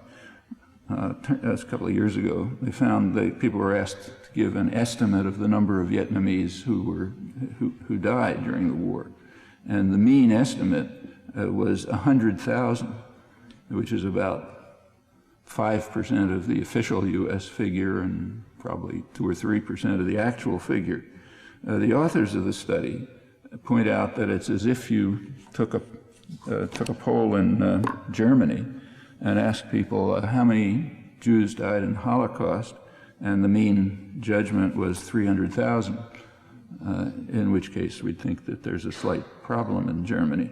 A couple of years ago, they found that people were asked to give an estimate of the number of Vietnamese who died during the war, and the mean estimate was 100,000, which is about 5% of the official U.S. figure and probably 2 or 3% of the actual figure. The authors of the study point out that it's as if you took a poll in Germany and asked people how many Jews died in the Holocaust, and the mean judgment was 300,000, in which case we'd think that there's a slight problem in Germany.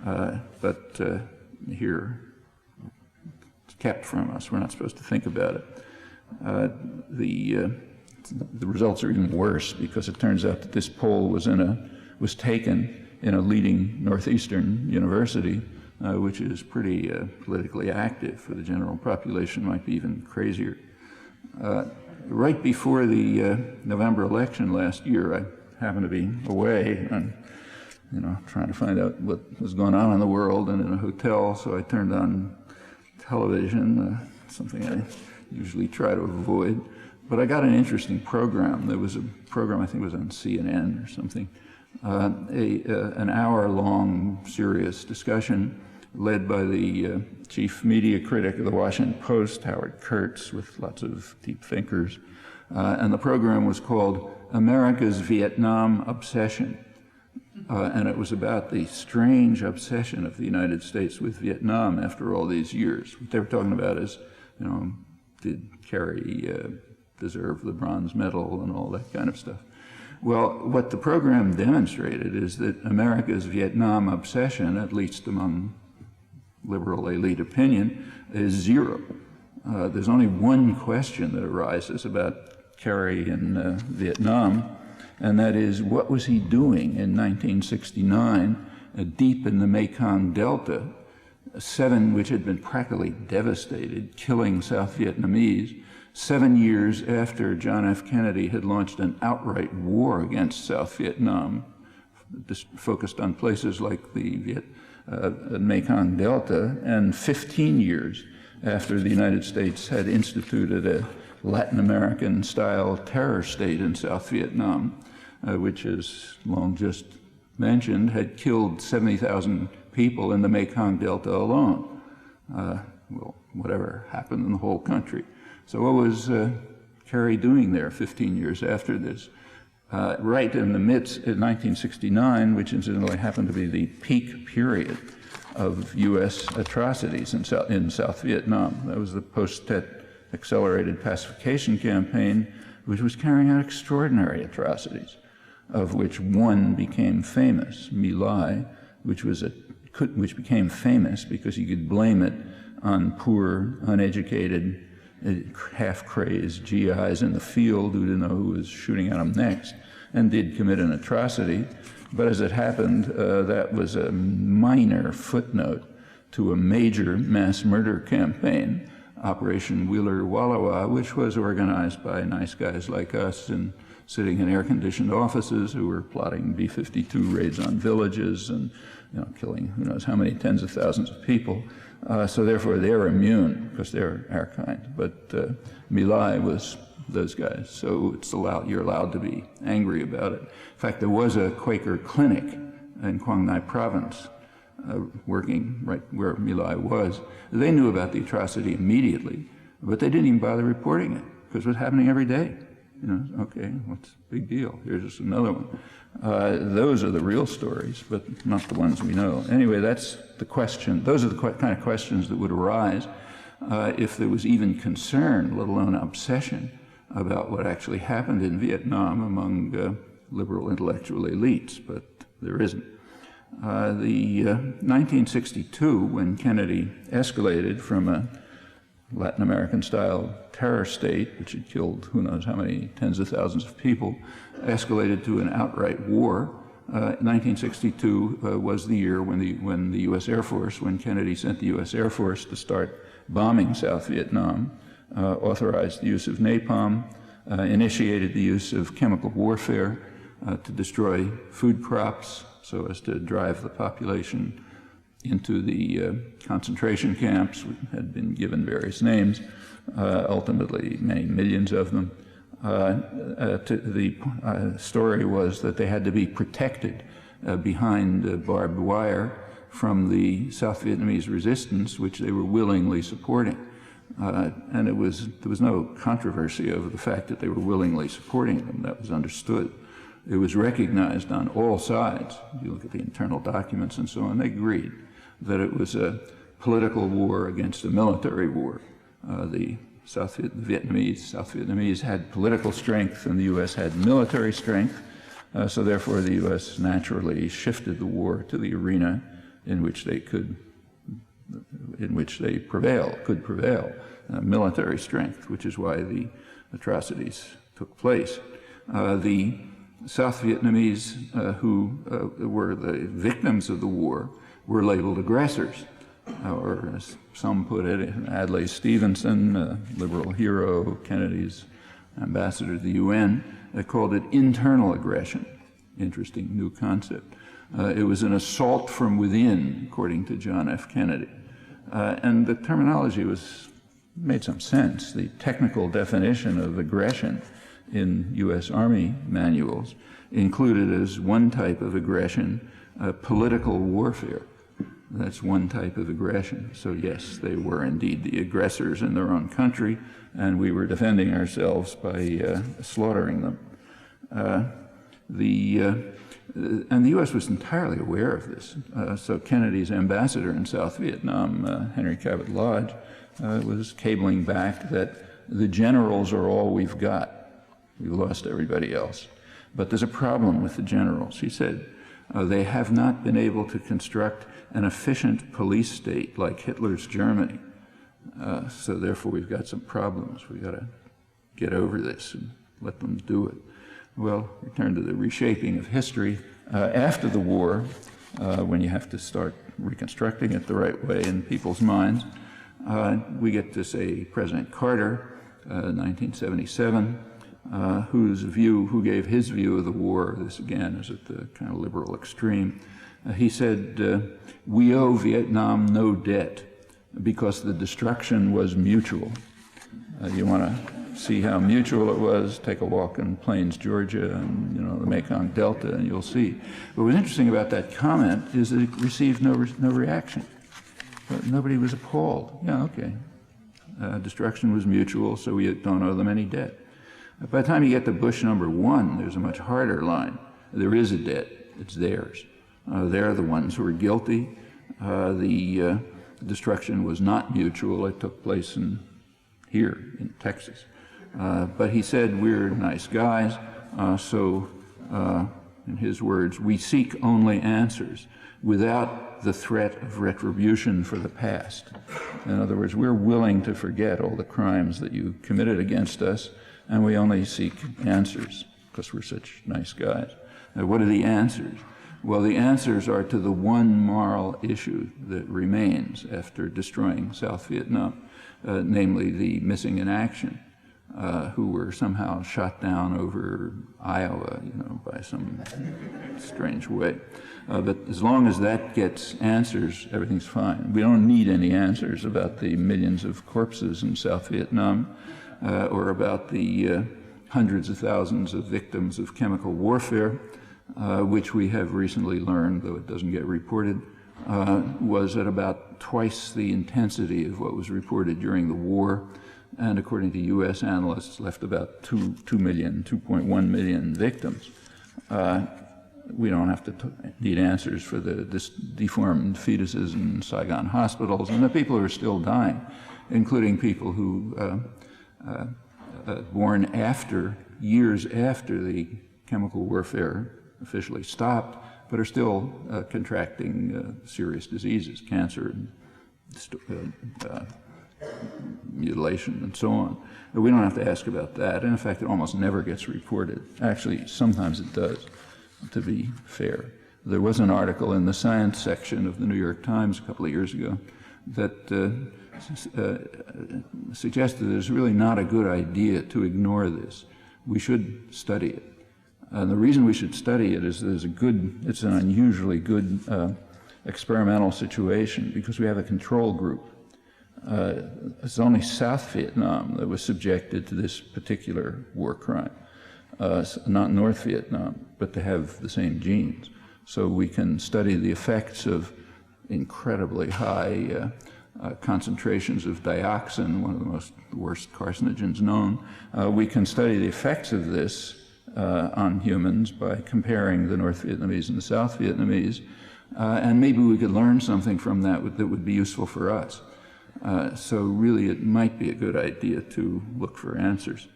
But here, it's kept from us. We're not supposed to think about it. The results are even worse because it turns out that this poll was taken in a leading northeastern university, which is pretty politically active for the general population, might be even crazier. Right before the November election last year, I happened to be away and, trying to find out what was going on in the world and in a hotel, so I turned on television, something I usually try to avoid. But I got an interesting program. There was a program, I think it was on CNN or something, an hour-long serious discussion led by the chief media critic of the Washington Post, Howard Kurtz, with lots of deep thinkers. And the program was called America's Vietnam Obsession. And it was about the strange obsession of the United States with Vietnam after all these years. What they were talking about is, did Kerry deserve the bronze medal and all that kind of stuff. Well, what the program demonstrated is that America's Vietnam obsession, at least among liberal elite opinion, is zero. There's only one question that arises about Kerry in Vietnam, and that is, what was he doing in 1969 deep in the Mekong Delta, which had been practically devastated, killing South Vietnamese, 7 years after John F. Kennedy had launched an outright war against South Vietnam, focused on places like the Mekong Delta, and 15 years after the United States had instituted a Latin American-style terror state in South Vietnam, which, as Long just mentioned, had killed 70,000 people in the Mekong Delta alone. Well, whatever happened in the whole country. So what was Kerry doing there 15 years after this? Right in the midst, in 1969, which incidentally happened to be the peak period of U.S. atrocities in South Vietnam. That was the post-Tet Accelerated Pacification Campaign, which was carrying out extraordinary atrocities, of which one became famous, My Lai, which became famous because you could blame it on poor, uneducated, half-crazed GIs in the field who didn't know who was shooting at them next, and did commit an atrocity. But as it happened, that was a minor footnote to a major mass murder campaign, Operation Wheeler Wallowa, which was organized by nice guys like us and sitting in air-conditioned offices who were plotting B-52 raids on villages and killing who knows how many tens of thousands of people. So therefore, they're immune because they're our kind. But My Lai was those guys, so you're allowed to be angry about it. In fact, there was a Quaker clinic in Quang Ngai province working right where My Lai was. They knew about the atrocity immediately, but they didn't even bother reporting it because it was happening every day. Okay, what's the big deal? Here's just another one. Those are the real stories, but not the ones we know. Anyway, that's the question. Those are the kind of questions that would arise if there was even concern, let alone obsession, about what actually happened in Vietnam among liberal intellectual elites, but there isn't. The 1962, when Kennedy escalated from a Latin American-style terror state, which had killed who knows how many tens of thousands of people, escalated to an outright war. 1962 was the year when the U.S. Air Force, when Kennedy sent the U.S. Air Force to start bombing South Vietnam, authorized the use of napalm, initiated the use of chemical warfare to destroy food crops so as to drive the population into the concentration camps, which had been given various names, ultimately many millions of them. The story was that they had to be protected behind barbed wire from the South Vietnamese resistance, which they were willingly supporting. And there was no controversy over the fact that they were willingly supporting them. That was understood. It was recognized on all sides. You look at the internal documents and so on, they agreed that it was a political war against a military war. The South Vietnamese had political strength and the U.S. had military strength, so therefore the U.S. naturally shifted the war to the arena in which they could prevail, military strength, which is why the atrocities took place. The South Vietnamese who were the victims of the war were labeled aggressors, or as some put it, Adlai Stevenson, a liberal hero, Kennedy's ambassador to the UN, called it internal aggression. Interesting new concept. It was an assault from within, according to John F. Kennedy. And the terminology made some sense. The technical definition of aggression in U.S. Army manuals included as one type of aggression political warfare. That's one type of aggression. So yes, they were indeed the aggressors in their own country, and we were defending ourselves by slaughtering them. And the U.S. was entirely aware of this. So Kennedy's ambassador in South Vietnam, Henry Cabot Lodge, was cabling back that the generals are all we've got. We've lost everybody else. But there's a problem with the generals. He said, they have not been able to construct an efficient police state like Hitler's Germany. So therefore we've got some problems. We've got to get over this and let them do it. Well, return to the reshaping of history. After the war, when you have to start reconstructing it the right way in people's minds, we get to say President Carter, 1977, who gave his view of the war. This again is at the kind of liberal extreme. He said, we owe Vietnam no debt because the destruction was mutual. You want to see how mutual it was, take a walk in Plains, Georgia, and the Mekong Delta, and you'll see. What was interesting about that comment is that it received no reaction. Nobody was appalled. Yeah, okay. Destruction was mutual, so we don't owe them any debt. By the time you get to Bush #1, there's a much harder line. There is a debt. It's theirs. They're the ones who are guilty. The destruction was not mutual. It took place here in Texas. But he said, we're nice guys, so in his words, we seek only answers without the threat of retribution for the past. In other words, we're willing to forget all the crimes that you committed against us, and we only seek answers because we're such nice guys. Now, what are the answers? Well, the answers are to the one moral issue that remains after destroying South Vietnam, namely the missing in action, who were somehow shot down over Iowa, by some strange way. But as long as that gets answers, everything's fine. We don't need any answers about the millions of corpses in South Vietnam or about the hundreds of thousands of victims of chemical warfare, which we have recently learned, though it doesn't get reported, was at about twice the intensity of what was reported during the war, and according to U.S. analysts, left about 2.1 million victims. We don't have to need answers for the deformed fetuses in Saigon hospitals, and the people who are still dying, including people who born years after the chemical warfare officially stopped, but are still contracting serious diseases, cancer, mutilation, and so on. But we don't have to ask about that. And in fact, it almost never gets reported. Actually, sometimes it does, to be fair. There was an article in the science section of the New York Times a couple of years ago that suggested it's really not a good idea to ignore this. We should study it. And the reason we should study it is it's an unusually good experimental situation because we have a control group. It's only South Vietnam that was subjected to this particular war crime, not North Vietnam, but they have the same genes. So we can study the effects of incredibly high concentrations of dioxin, one of the worst carcinogens known. We can study the effects of this on humans by comparing the North Vietnamese and the South Vietnamese, and maybe we could learn something from that that would be useful for us. So really it might be a good idea to look for answers.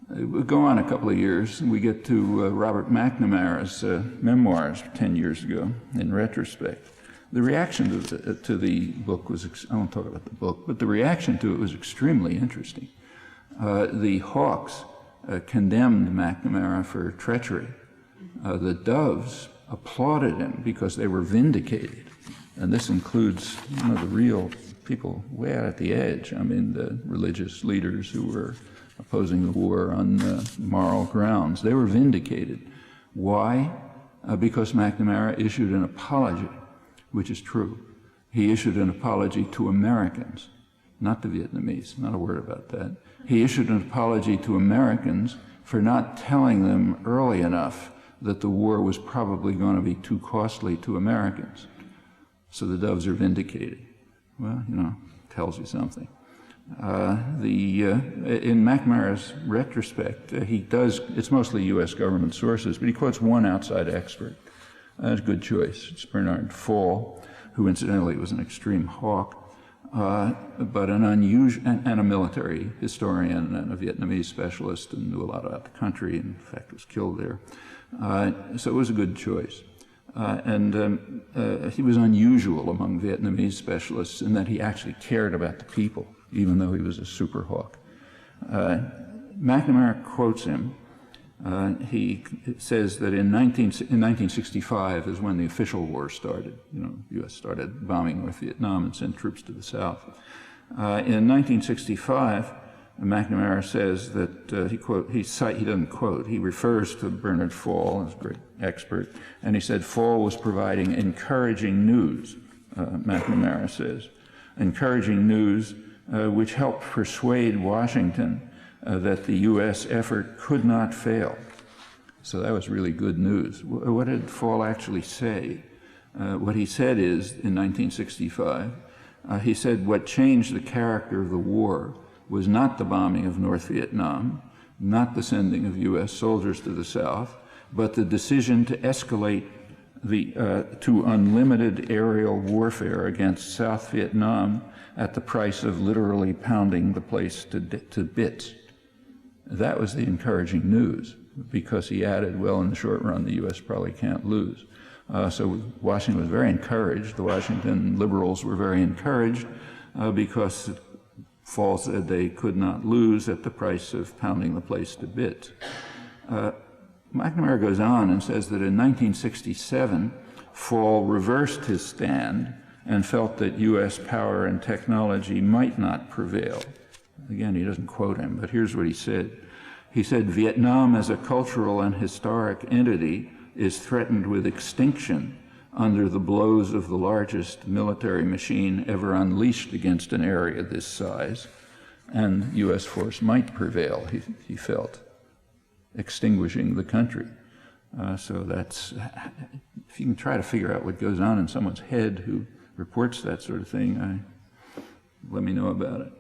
We'll go on a couple of years, and we get to Robert McNamara's memoirs 10 years ago, in retrospect. The reaction to the book was, I won't talk about the book, but the reaction to it was extremely interesting. The Hawks condemned McNamara for treachery. The Doves applauded him because they were vindicated. And this includes, you know, the real people way out at the edge. I mean, the religious leaders who were opposing the war on moral grounds. They were vindicated. Why? Because McNamara issued an apology, which is true. He issued an apology to Americans, not the Vietnamese, not a word about that. He issued an apology to Americans for not telling them early enough that the war was probably going to be too costly to Americans. So the Doves are vindicated. Well, you know, tells you something. In McNamara's retrospect, he does, it's mostly U.S. government sources, but he quotes one outside expert. That's a good choice. It's Bernard Fall, who incidentally was an extreme hawk, but an unusual, and a military historian and a Vietnamese specialist, and knew a lot about the country, and in fact was killed there. So it was a good choice. He was unusual among Vietnamese specialists in that he actually cared about the people, even though he was a super hawk. McNamara quotes him. He says that in 1965 is when the official war started. You know, the U.S. started bombing North Vietnam and sent troops to the south. In 1965, McNamara says that he doesn't quote, he refers to Bernard Fall, as a great expert, and he said Fall was providing encouraging news, McNamara says, encouraging news which helped persuade Washington that the U.S. effort could not fail. So that was really good news. What did Fall actually say? What he said is, in 1965, he said what changed the character of the war was not the bombing of North Vietnam, not the sending of U.S. soldiers to the south, but the decision to escalate to unlimited aerial warfare against South Vietnam at the price of literally pounding the place to bits. That was the encouraging news, because he added, well, in the short run, the U.S. probably can't lose. So Washington was very encouraged. The Washington liberals were very encouraged because Fall said they could not lose at the price of pounding the place to bits. McNamara goes on and says that in 1967, Fall reversed his stand and felt that U.S. power and technology might not prevail. Again, he doesn't quote him, but here's what he said. He said, Vietnam as a cultural and historic entity is threatened with extinction under the blows of the largest military machine ever unleashed against an area this size, and U.S. force might prevail, he felt, extinguishing the country. So that's, if you can try to figure out what goes on in someone's head who reports that sort of thing, let me know about it.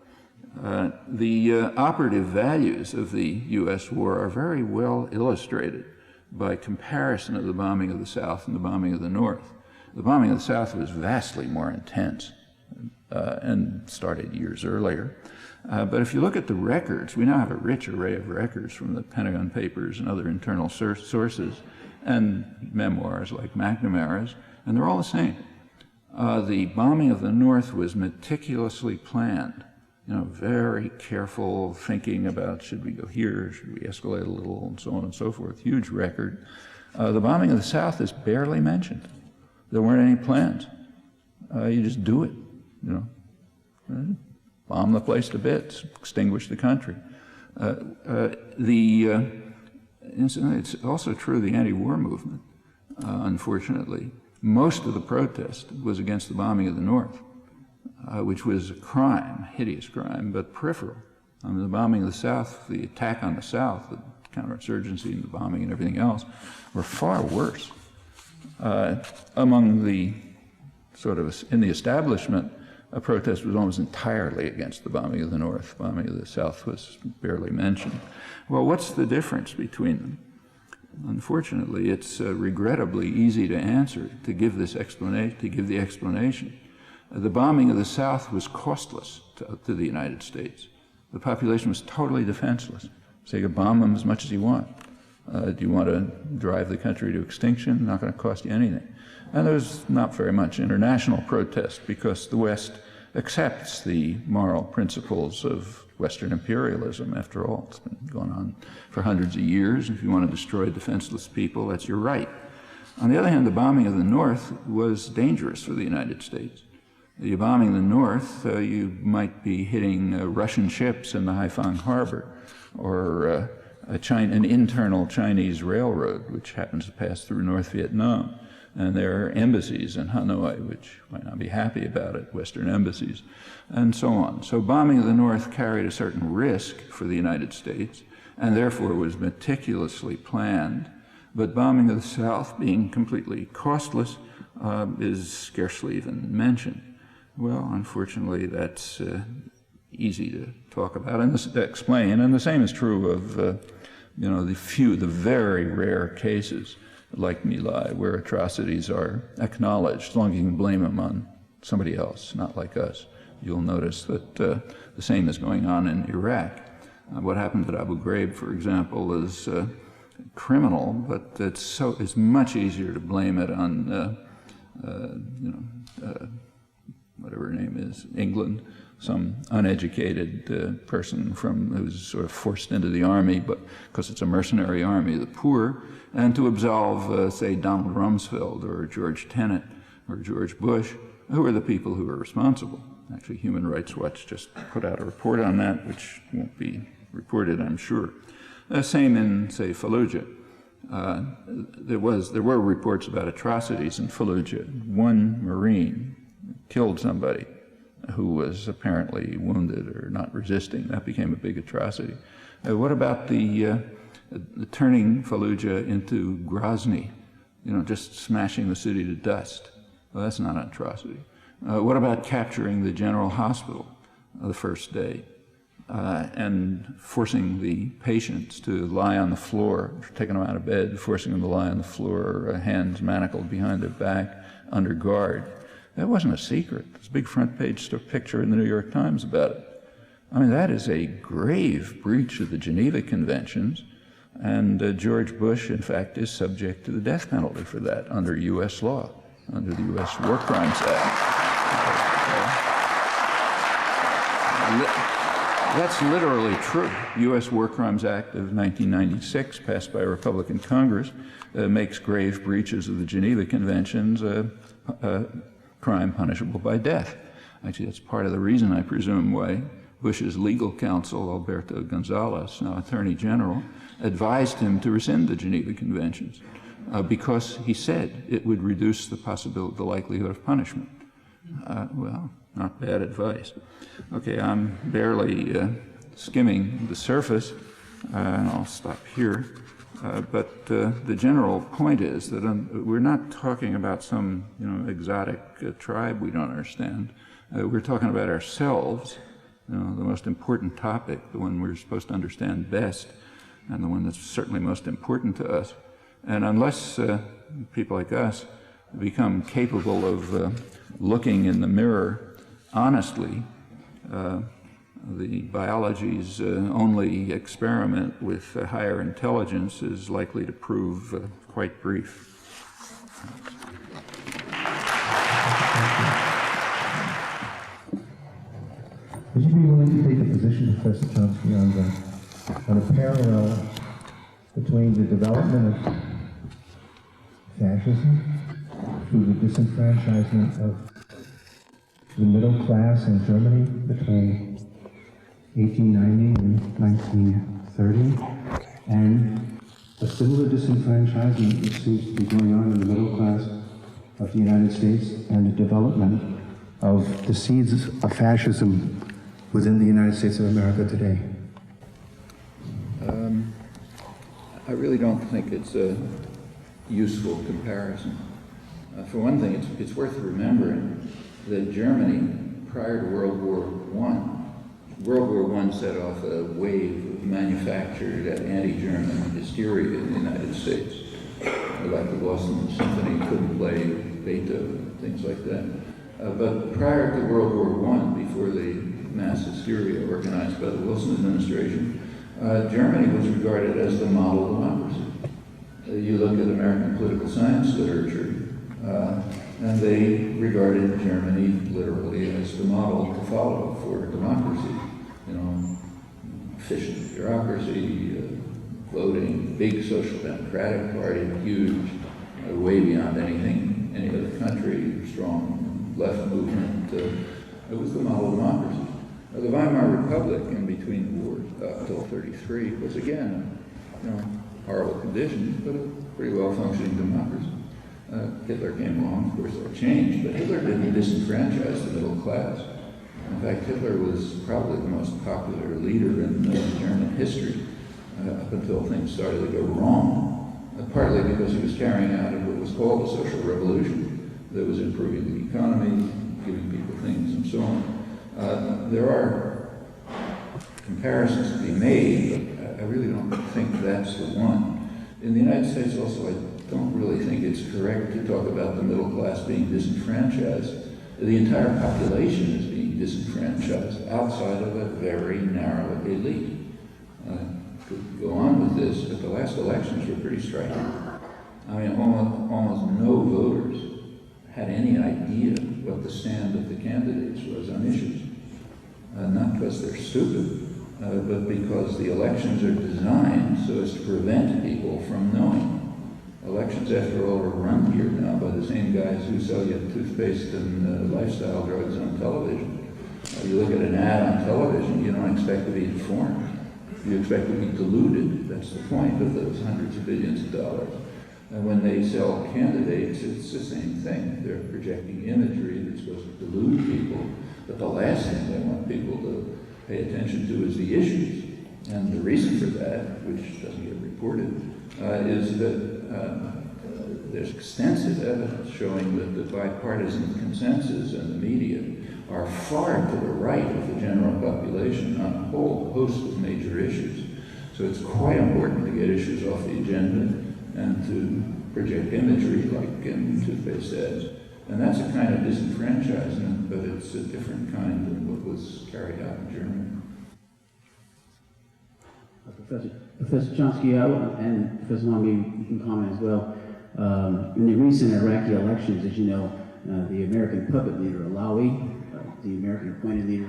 The operative values of the U.S. war are very well illustrated by comparison of the bombing of the South and the bombing of the North. The bombing of the South was vastly more intense and started years earlier. But if you look at the records, we now have a rich array of records from the Pentagon Papers and other internal sources and memoirs like McNamara's, and they're all the same. The bombing of the North was meticulously planned. You know, very careful thinking about, should we go here, should we escalate a little, and so on and so forth. Huge record. The bombing of the South is barely mentioned. There weren't any plans. You just do it, you know. Right? Bomb the place to bits, extinguish the country. It's also true the anti-war movement, unfortunately. Most of the protest was against the bombing of the North. Which was a crime, hideous crime, but peripheral. I mean, the bombing of the South, the attack on the South, the counterinsurgency and the bombing and everything else, were far worse. Among the in the establishment, a protest was almost entirely against the bombing of the North. Bombing of the South was barely mentioned. Well, what's the difference between them? Unfortunately, it's regrettably easy to answer, to give this explanation, to give the explanation. The bombing of the South was costless to the United States. The population was totally defenseless. So you could bomb them as much as you want. Do you want to drive the country to extinction? Not going to cost you anything. And there was not very much international protest because the West accepts the moral principles of Western imperialism, after all. It's been going on for hundreds of years. If you want to destroy defenseless people, that's your right. On the other hand, the bombing of the North was dangerous for the United States. The bombing the North, you might be hitting Russian ships in the Haiphong Harbor, or an internal Chinese railroad, which happens to pass through North Vietnam. And there are embassies in Hanoi, which might not be happy about it, Western embassies, and so on. So bombing of the North carried a certain risk for the United States, and therefore was meticulously planned. But bombing of the South, being completely costless, is scarcely even mentioned. Well, unfortunately, that's easy to talk about and explain, and the same is true of the very rare cases like My Lai, where atrocities are acknowledged, as long as you can blame them on somebody else, not like us. You'll notice that the same is going on in Iraq. What happened at Abu Ghraib, for example, is criminal, but it's much easier to blame it on, whatever her name is, England, some uneducated person who's sort of forced into the army, but because it's a mercenary army, the poor, and to absolve, say, Donald Rumsfeld or George Tenet or George Bush, who are the people who are responsible. Actually, Human Rights Watch just put out a report on that, which won't be reported, I'm sure. Same in, say, Fallujah. There were reports about atrocities in Fallujah. One Marine killed somebody who was apparently wounded or not resisting. That became a big atrocity. What about the turning Fallujah into Grozny, just smashing the city to dust? Well, that's not an atrocity. What about capturing the general hospital the first day and forcing the patients to lie on the floor, taking them out of bed, forcing them to lie on the floor, hands manacled behind their back, under guard? That wasn't a secret. There's a big front page picture in the New York Times about it. I mean, that is a grave breach of the Geneva Conventions, and George Bush, in fact, is subject to the death penalty for that under U.S. law, under the U.S. War Crimes Act. That's literally true. U.S. War Crimes Act of 1996, passed by a Republican Congress, makes grave breaches of the Geneva Conventions crime punishable by death. Actually, that's part of the reason, I presume, why Bush's legal counsel, Alberto Gonzales, now Attorney General, advised him to rescind the Geneva Conventions because he said it would reduce the likelihood of punishment. Well, not bad advice. Okay, I'm barely skimming the surface, and I'll stop here. But the general point is that we're not talking about some exotic tribe we don't understand. We're talking about ourselves, the most important topic, the one we're supposed to understand best, and the one that's certainly most important to us. And unless people like us become capable of looking in the mirror honestly, the biology's only experiment with higher intelligence is likely to prove quite brief. Would you be willing to take a position, Professor Chomsky, on a parallel between the development of fascism through the disenfranchisement of the middle class in Germany between 1890 and 1930, and a similar disenfranchisement that seems to be going on in the middle class of the United States, and the development of the seeds of fascism within the United States of America today? I really don't think it's a useful comparison. For one thing, it's worth remembering that Germany prior to World War World War I set off a wave of manufactured anti-German hysteria in the United States. Like the Boston Symphony couldn't play Beethoven, things like that. But prior to World War I, before the mass hysteria organized by the Wilson administration, Germany was regarded as the model democracy. You look at American political science literature, and they regarded Germany literally as the model to follow for democracy. You know, efficient bureaucracy, voting, big social democratic party, huge, way beyond anything, any other country, strong left movement. It was the model democracy. The Weimar Republic, in between the wars, up until 1933, was again, horrible conditions, but a pretty well-functioning democracy. Hitler came along, of course that changed, but Hitler didn't disenfranchise the middle class. In fact, Hitler was probably the most popular leader in German history up until things started to go wrong, partly because he was carrying out what was called a social revolution that was improving the economy, giving people things, and so on. There are comparisons to be made, but I really don't think that's the one. In the United States also, I don't really think it's correct to talk about the middle class being disenfranchised. The entire population is being disenfranchised outside of a very narrow elite. Could go on with this, but the last elections were pretty striking. I mean, almost no voters had any idea what the stand of the candidates was on issues. Not because they're stupid, but because the elections are designed so as to prevent people from knowing. Elections, after all, are run here now by the same guys who sell you toothpaste and lifestyle drugs on television. You look at an ad on television, you don't expect to be informed. You expect to be deluded. That's the point of those hundreds of billions of dollars. And when they sell candidates, it's the same thing. They're projecting imagery that's supposed to delude people, but the last thing they want people to pay attention to is the issues. And the reason for that, which doesn't get reported, is that there's extensive evidence showing that the bipartisan consensus in the media are far to the right of the general population on a whole host of major issues. So it's quite important to get issues off the agenda and to project imagery like in toothpaste ads. And that's a kind of disenfranchisement, but it's a different kind than what was carried out in Germany. Professor Chomsky, and Professor Long, you can comment as well. In the recent Iraqi elections, as you know, the American puppet leader, Alawi, the American appointed leader,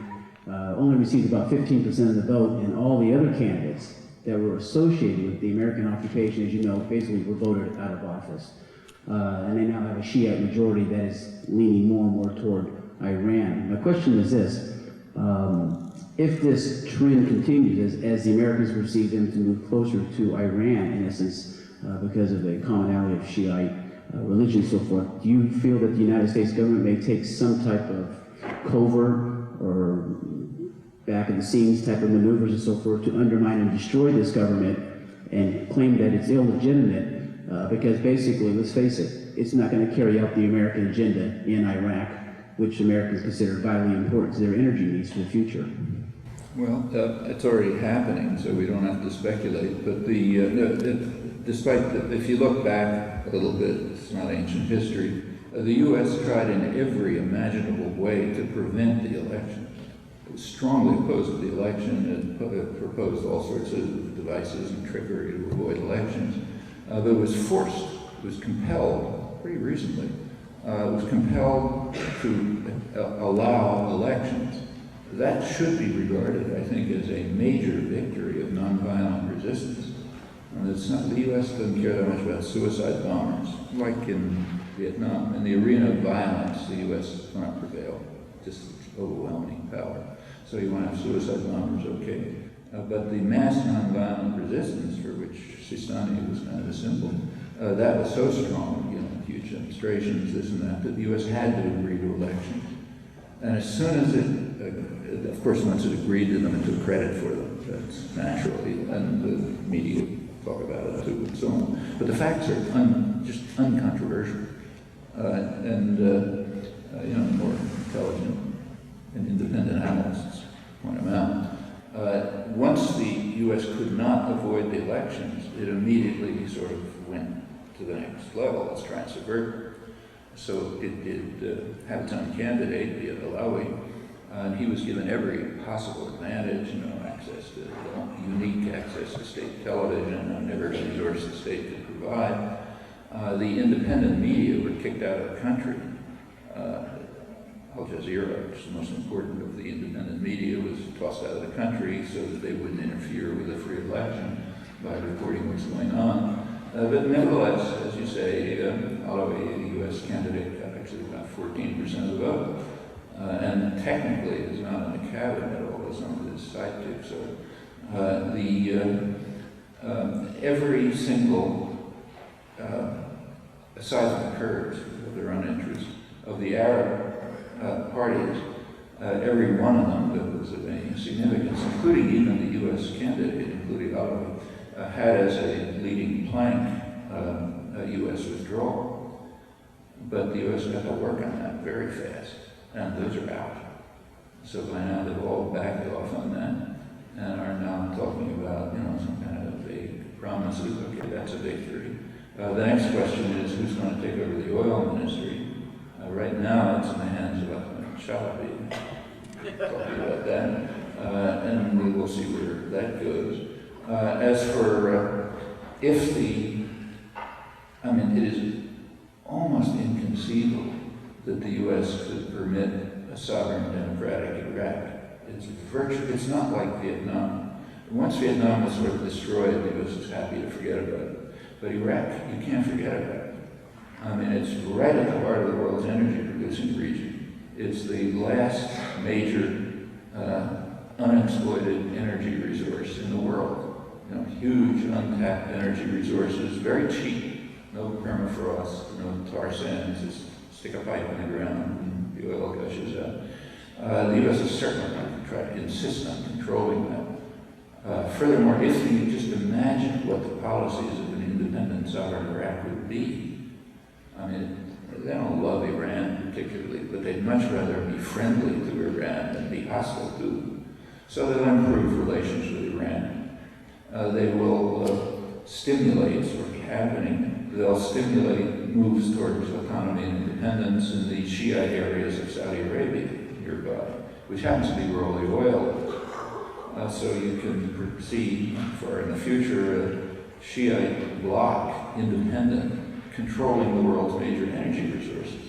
only received about 15% of the vote, and all the other candidates that were associated with the American occupation, as you know, basically were voted out of office. And they now have a Shiite majority that is leaning more and more toward Iran. My question is this. If this trend continues, as the Americans perceive them to move closer to Iran, in essence, because of the commonality of Shiite religion and so forth, do you feel that the United States government may take some type of covert or back in the scenes type of maneuvers and so forth to undermine and destroy this government and claim that it's illegitimate because basically, let's face it, it's not going to carry out the American agenda in Iraq, which Americans consider vitally important to their energy needs for the future? Well, it's already happening, so we don't have to speculate. But if you look back a little bit, it's not ancient history, the U.S. tried in every imaginable way to prevent the election. It was strongly opposed to the election. It proposed all sorts of devices and trickery to avoid elections. But it was forced, it was compelled, pretty recently, it was compelled to allow elections. That should be regarded, I think, as a major victory of nonviolent resistance. And it's not, the U.S. doesn't care that much about suicide bombers, like in Vietnam. In the arena of violence, the U.S. cannot prevail, just overwhelming power. So you want to have suicide bombers, okay. But the mass nonviolent resistance, for which al-Sistani was kind of a symbol, that was so strong, huge demonstrations, this and that the U.S. had to agree to elections. And as soon as it, of course, once it agreed to them, it took credit for them. That's naturally, and the media talk about it too, and so on. But the facts are just uncontroversial, and more intelligent and independent analysts point them out. Once the U.S. could not avoid the elections, it immediately sort of went to the next level. Let's try and subvert it. So it did have its own candidate, the Adlai, and he was given every possible advantage, access to unique access to state television and every resource the state could provide. The independent media were kicked out of the country. Al Jazeera, which is the most important of the independent media, was tossed out of the country so that they wouldn't interfere with a free election by reporting what's going on. But nevertheless, as you say, Alawi, the U.S. candidate, got actually about 14% of the vote. And technically is not in the cabinet, although some of his sidekicks are. Every single, aside from the Kurds, of their own interests, of the Arab parties, every one of them that was of any significance, including even the U.S. candidate, including Alawi, had as a leading plank a U.S. withdrawal. But the U.S. got to work on that very fast, and those are out. So by now they've all backed off on that and are now talking about, some kind of vague promises. Okay, that's a victory. The next question is who's going to take over the oil ministry? Right now it's in the hands of Ahmed Chalabi. Talking about that, and we will see where that goes. As for it is almost inconceivable that the U.S. could permit a sovereign democratic Iraq. It's not like Vietnam. Once Vietnam was sort of destroyed, the U.S. was happy to forget about it. But Iraq, you can't forget about it. It's right at the heart of the world's energy-producing region. It's the last major unexploited energy resource in the world. Huge untapped energy resources, very cheap, no permafrost, no tar sands, just stick a pipe in the ground and the oil gushes out. The U.S. is certainly going to try to insist on controlling that. Furthermore, if you just imagine what the policies of an independent sovereign Iraq would be, they don't love Iran particularly, but they'd much rather be friendly to Iran than be hostile to them. So they'll improve relations with Iran. They will stimulate, it's already happening, they'll stimulate moves towards autonomy and independence in the Shiite areas of Saudi Arabia nearby, which happens to be where all the oil is. So you can see for in the future a Shiite bloc, independent, controlling the world's major energy resources.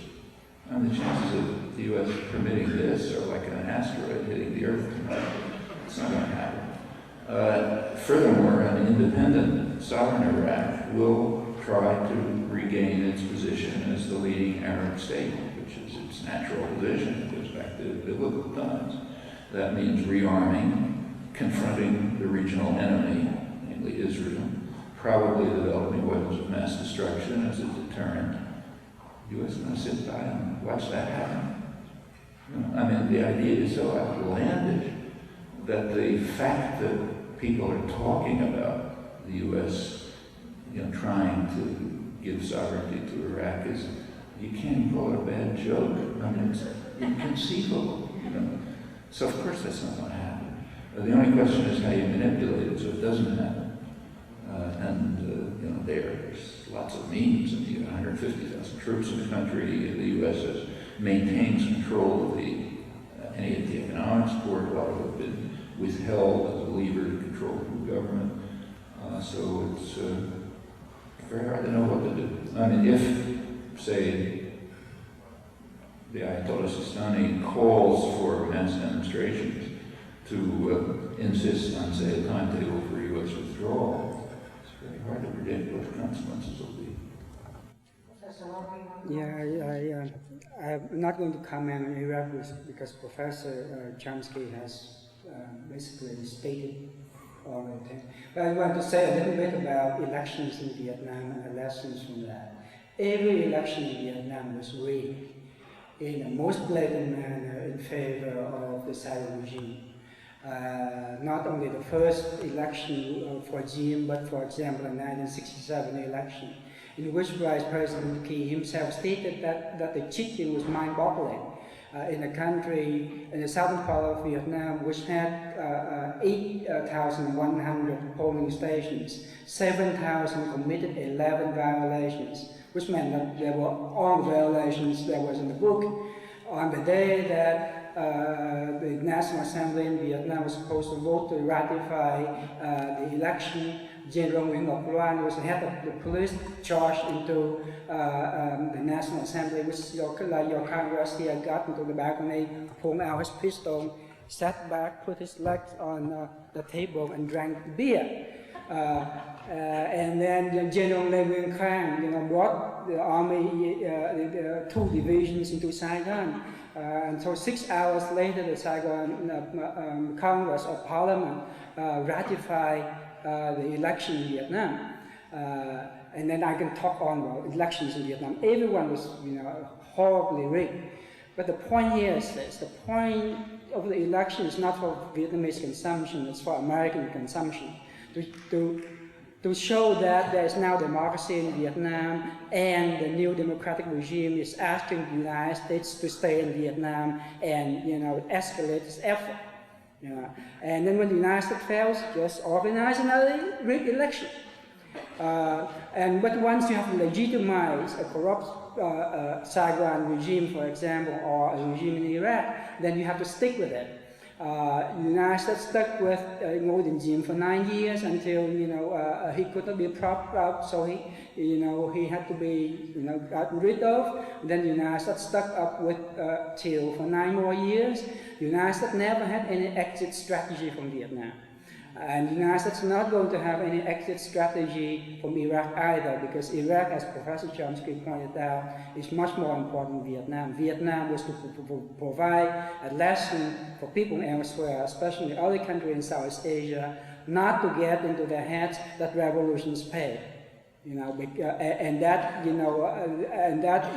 And the chances of the U.S. permitting this are like an asteroid hitting the Earth tonight. It's not going to happen. Furthermore, an independent sovereign Iraq will try to regain its position as the leading Arab state, which is its natural position. It goes back to biblical times. That means rearming, confronting the regional enemy, namely Israel, probably developing weapons of mass destruction as a deterrent. The U.S. is going to sit by and watch that happen. The idea is so outlandish that the fact that people are talking about the U.S. trying to give sovereignty to Iraq is, you can't even call it a bad joke. It's inconceivable. So of course that's not going to happen. The only question is how you manipulate it so it doesn't happen. There's lots of means. 150,000 troops in the country. The U.S. maintains control of any of the economic support. A lot of it has been withheld as a lever to control the government. So it's very hard to know what to do. If, say, the Ayatollah al-Sistani calls for mass demonstrations to insist on, say, a timetable for U.S. withdrawal, it's very hard to predict what the consequences will be. I'm not going to comment on Iraq because Professor Chomsky has basically stated all of it. But I want to say a little bit about elections in Vietnam and the lessons from that. Every election in Vietnam was rigged in the most blatant manner in favor of the Saigon regime. Not only the first election for Diem, but for example the 1967 election, in which Vice President Key himself stated that the cheating was mind-boggling. in a country in the southern part of Vietnam, which had 8,100 polling stations. 7,000 committed 11 violations, which meant that there were all the violations that was in the book. On the day that the National Assembly in Vietnam was supposed to vote to ratify the election, General Ngo Vinh Long was the head of the police, charged into the National Assembly, which like your Congress here, got into the balcony, pulled out his pistol, sat back, put his legs on the table, and drank beer. And then General Nguyen Khanh, brought the army, the 2 divisions into Saigon. And so 6 hours later, the Saigon Congress or Parliament ratified the election in Vietnam. And then I can talk on about elections in Vietnam. Everyone was, horribly rigged. But the point here is this: the point of the election is not for Vietnamese consumption; it's for American consumption. To show that there is now democracy in Vietnam, and the new democratic regime is asking the United States to stay in Vietnam and escalate its effort. And then when the United States fails, just organize another rigged election. But once you have legitimized a corrupt Saigon regime, for example, or a regime in Iraq, then you have to stick with it. The United States stuck with Ngo Vinh Long for 9 years until he could not be propped up, so he had to be gotten rid of. Then the United States stuck up with Thieu for 9 more years. The United States never had any exit strategy from Vietnam. And the United States is not going to have any exit strategy from Iraq either, because Iraq, as Professor Chomsky pointed out, is much more important than Vietnam. Vietnam was to provide a lesson for people elsewhere, especially other countries in Southeast Asia, not to get into their heads that revolutions pay. And that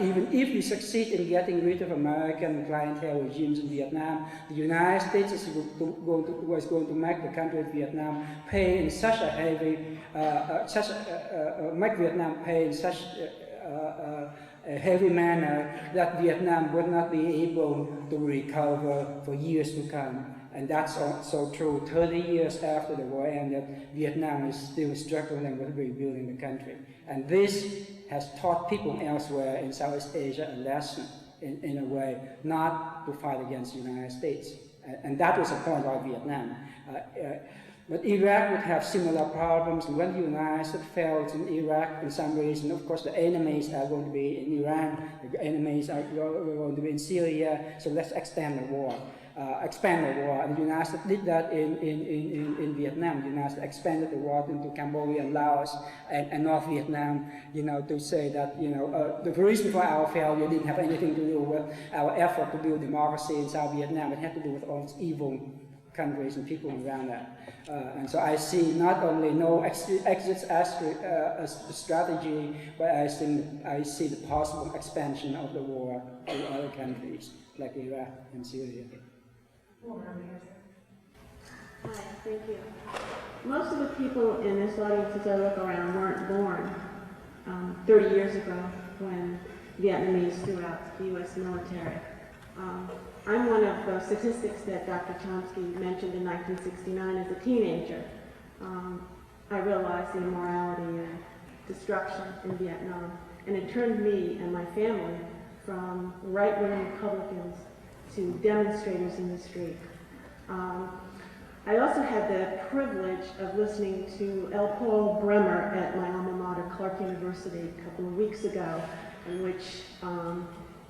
even if we succeed in getting rid of American clientele regimes in Vietnam, the United States was going to make the country of Vietnam pay in such a heavy, make Vietnam pay in such a heavy manner that Vietnam would not be able to recover for years to come. And that's also true. 30 years after the war ended, Vietnam is still struggling with rebuilding the country. And this has taught people elsewhere in Southeast Asia a lesson, in a way, not to fight against the United States. And that was the point of Vietnam. But Iraq would have similar problems. When the United States fails in Iraq, in some reason, of course, the enemies are going to be in Iran, the enemies are going to be in Syria, so let's extend the war. Expand the war, and the United States did that in Vietnam. The United States expanded the war into Cambodia and Laos and North Vietnam, to say that, the reason for our failure didn't have anything to do with our effort to build democracy in South Vietnam. It had to do with all these evil countries and people around that. And so I see not only no exit strategy, but I see the possible expansion of the war to other countries like Iraq and Syria. Hi, thank you. Most of the people in this audience, as I look around, weren't born 30 years ago when Vietnamese threw out the U.S. military. I'm one of the statistics that Dr. Chomsky mentioned in 1969 as a teenager. I realized the immorality and destruction in Vietnam, and it turned me and my family from right-wing Republicans to demonstrators in the street. I also had the privilege of listening to L. Paul Bremer at my alma mater, Clark University, a couple of weeks ago, in which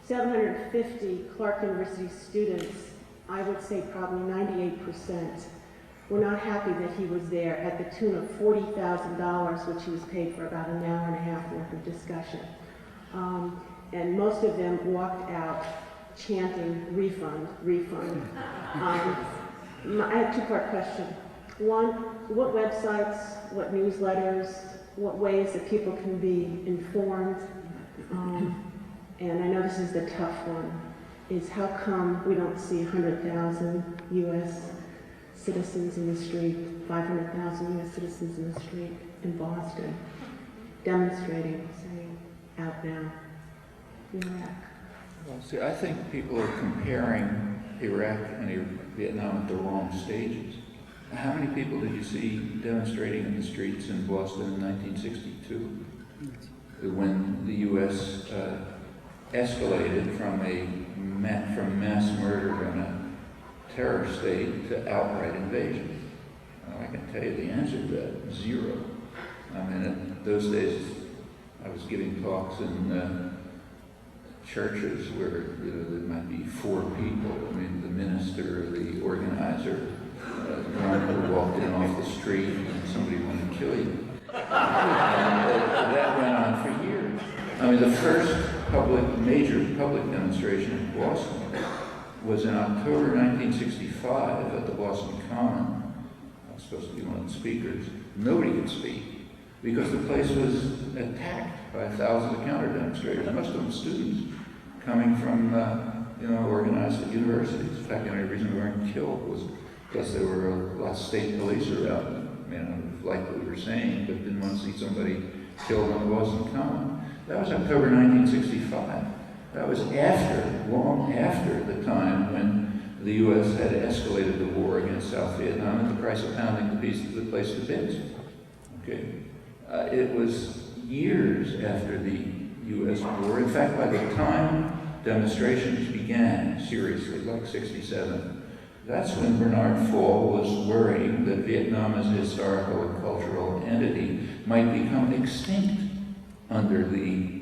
750 Clark University students, I would say probably 98%, were not happy that he was there at the tune of $40,000, which he was paid for about an hour and a half worth of discussion. And most of them walked out chanting, refund, refund. I have a two-part question. One, what websites, what newsletters, what ways that people can be informed? And I know this is the tough one, is how come we don't see 100,000 U.S. citizens in the street, 500,000 U.S. citizens in the street in Boston, demonstrating, saying, out now, in Iraq. Well, see, I think people are comparing Iraq and Vietnam at the wrong stages. How many people did you see demonstrating in the streets in Boston in 1962 when the U.S. escalated from mass murder and a terror state to outright invasion? Well, I can tell you the answer to that: zero. I mean, in those days, I was giving talks in churches where there might be 4 people. I mean, the minister, the organizer, one who walked in off the street and somebody wanted to kill you. And that went on for years. I mean, the first major public demonstration in Boston was in October 1965 at the Boston Common. I was supposed to be one of the speakers. Nobody could speak because the place was attacked by thousands of counter-demonstrators, most of them students coming from, organized at universities. In fact, the only reason we weren't killed was because there were a lot of state police around, like we were saying, but didn't want to see somebody killed on the Boston Common. That was October 1965. That was long after the time when the U.S. had escalated the war against South Vietnam at the price of pounding the place to bits. Okay, it was years after the U.S. war. In fact, by the time demonstrations began seriously, like '67, that's when Bernard Fall was worrying that Vietnam as a historical and cultural entity might become extinct under the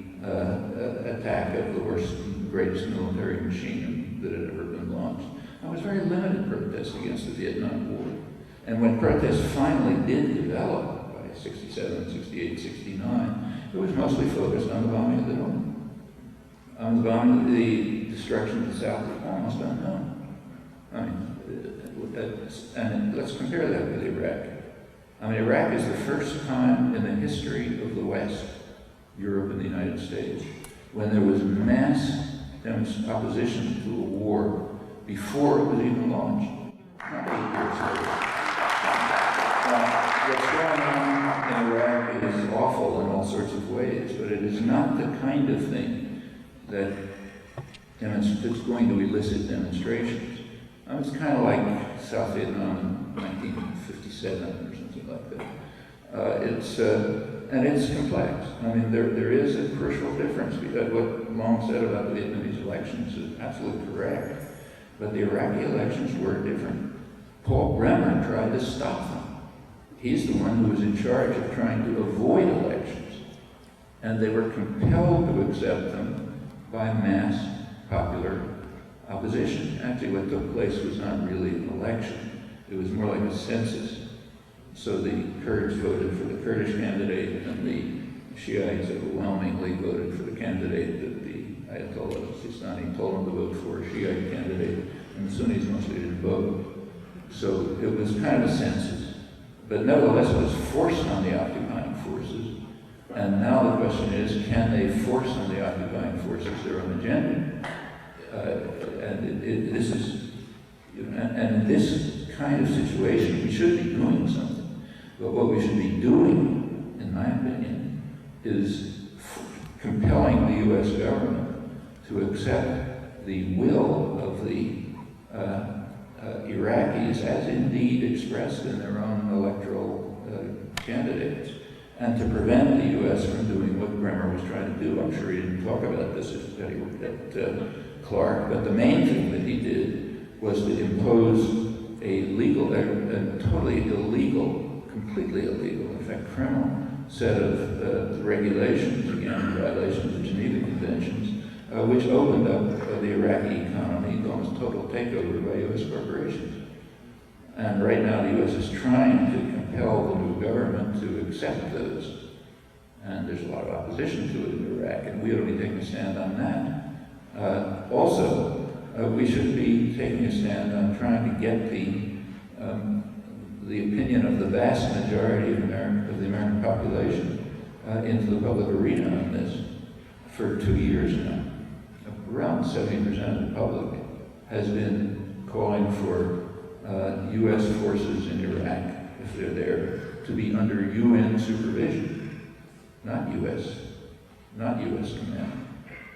attack of the worst, greatest military machine that had ever been launched. There was very limited protest against the Vietnam War. And when protests finally did develop by 67, 68, 69, it was mostly focused on the bombing of the North. On the bombing of the destruction of the South was almost unknown. I mean, and let's compare that with Iraq. I mean, Iraq is the first time in the history of the West, Europe and the United States, when there was mass opposition to a war before it was even launched. Not 8 years later. What's going on in Iraq is awful in all sorts of ways, but it is not the kind of thing that's going to elicit demonstrations. It's kind of like South Vietnam in 1957 or something like that. It's complex. I mean, there is a crucial difference. What Long said about the Vietnamese elections is absolutely correct. But the Iraqi elections were different. Paul Bremer tried to stop them. He's the one who was in charge of trying to avoid elections. And they were compelled to accept them by mass popular opposition. Actually, what took place was not really an election. It was more like a census. So the Kurds voted for the Kurdish candidate, and the Shiites overwhelmingly voted for the candidate that the Ayatollah al-Sistani told them to vote for, a Shiite candidate, and the Sunnis mostly didn't vote. So it was kind of a census. But nevertheless, it was forced on the occupying forces. And now the question is, can they force on the occupying forces their own agenda? In this kind of situation, we should be doing something. But what we should be doing, in my opinion, is compelling the U.S. government to accept the will of the Iraqis as indeed expressed in their own electoral candidates, and to prevent the U.S. from doing what Bremer was trying to do. I'm sure he didn't talk about this at Clark, but the main thing that he did was to impose a totally illegal, completely illegal, in fact criminal, set of regulations, again, violations of the Geneva Conventions, which opened up the Iraqi economy to almost total takeover by U.S. corporations. And right now the U.S. is trying to compel the new government to accept those. And there's a lot of opposition to it in Iraq, and we ought to be taking a stand on that. We should be taking a stand on trying to get the opinion of the vast majority of the American population into the public arena on this for 2 years now. Around 70% of the public has been calling for U.S. forces in Iraq, if they're there, to be under UN supervision, not U.S. command.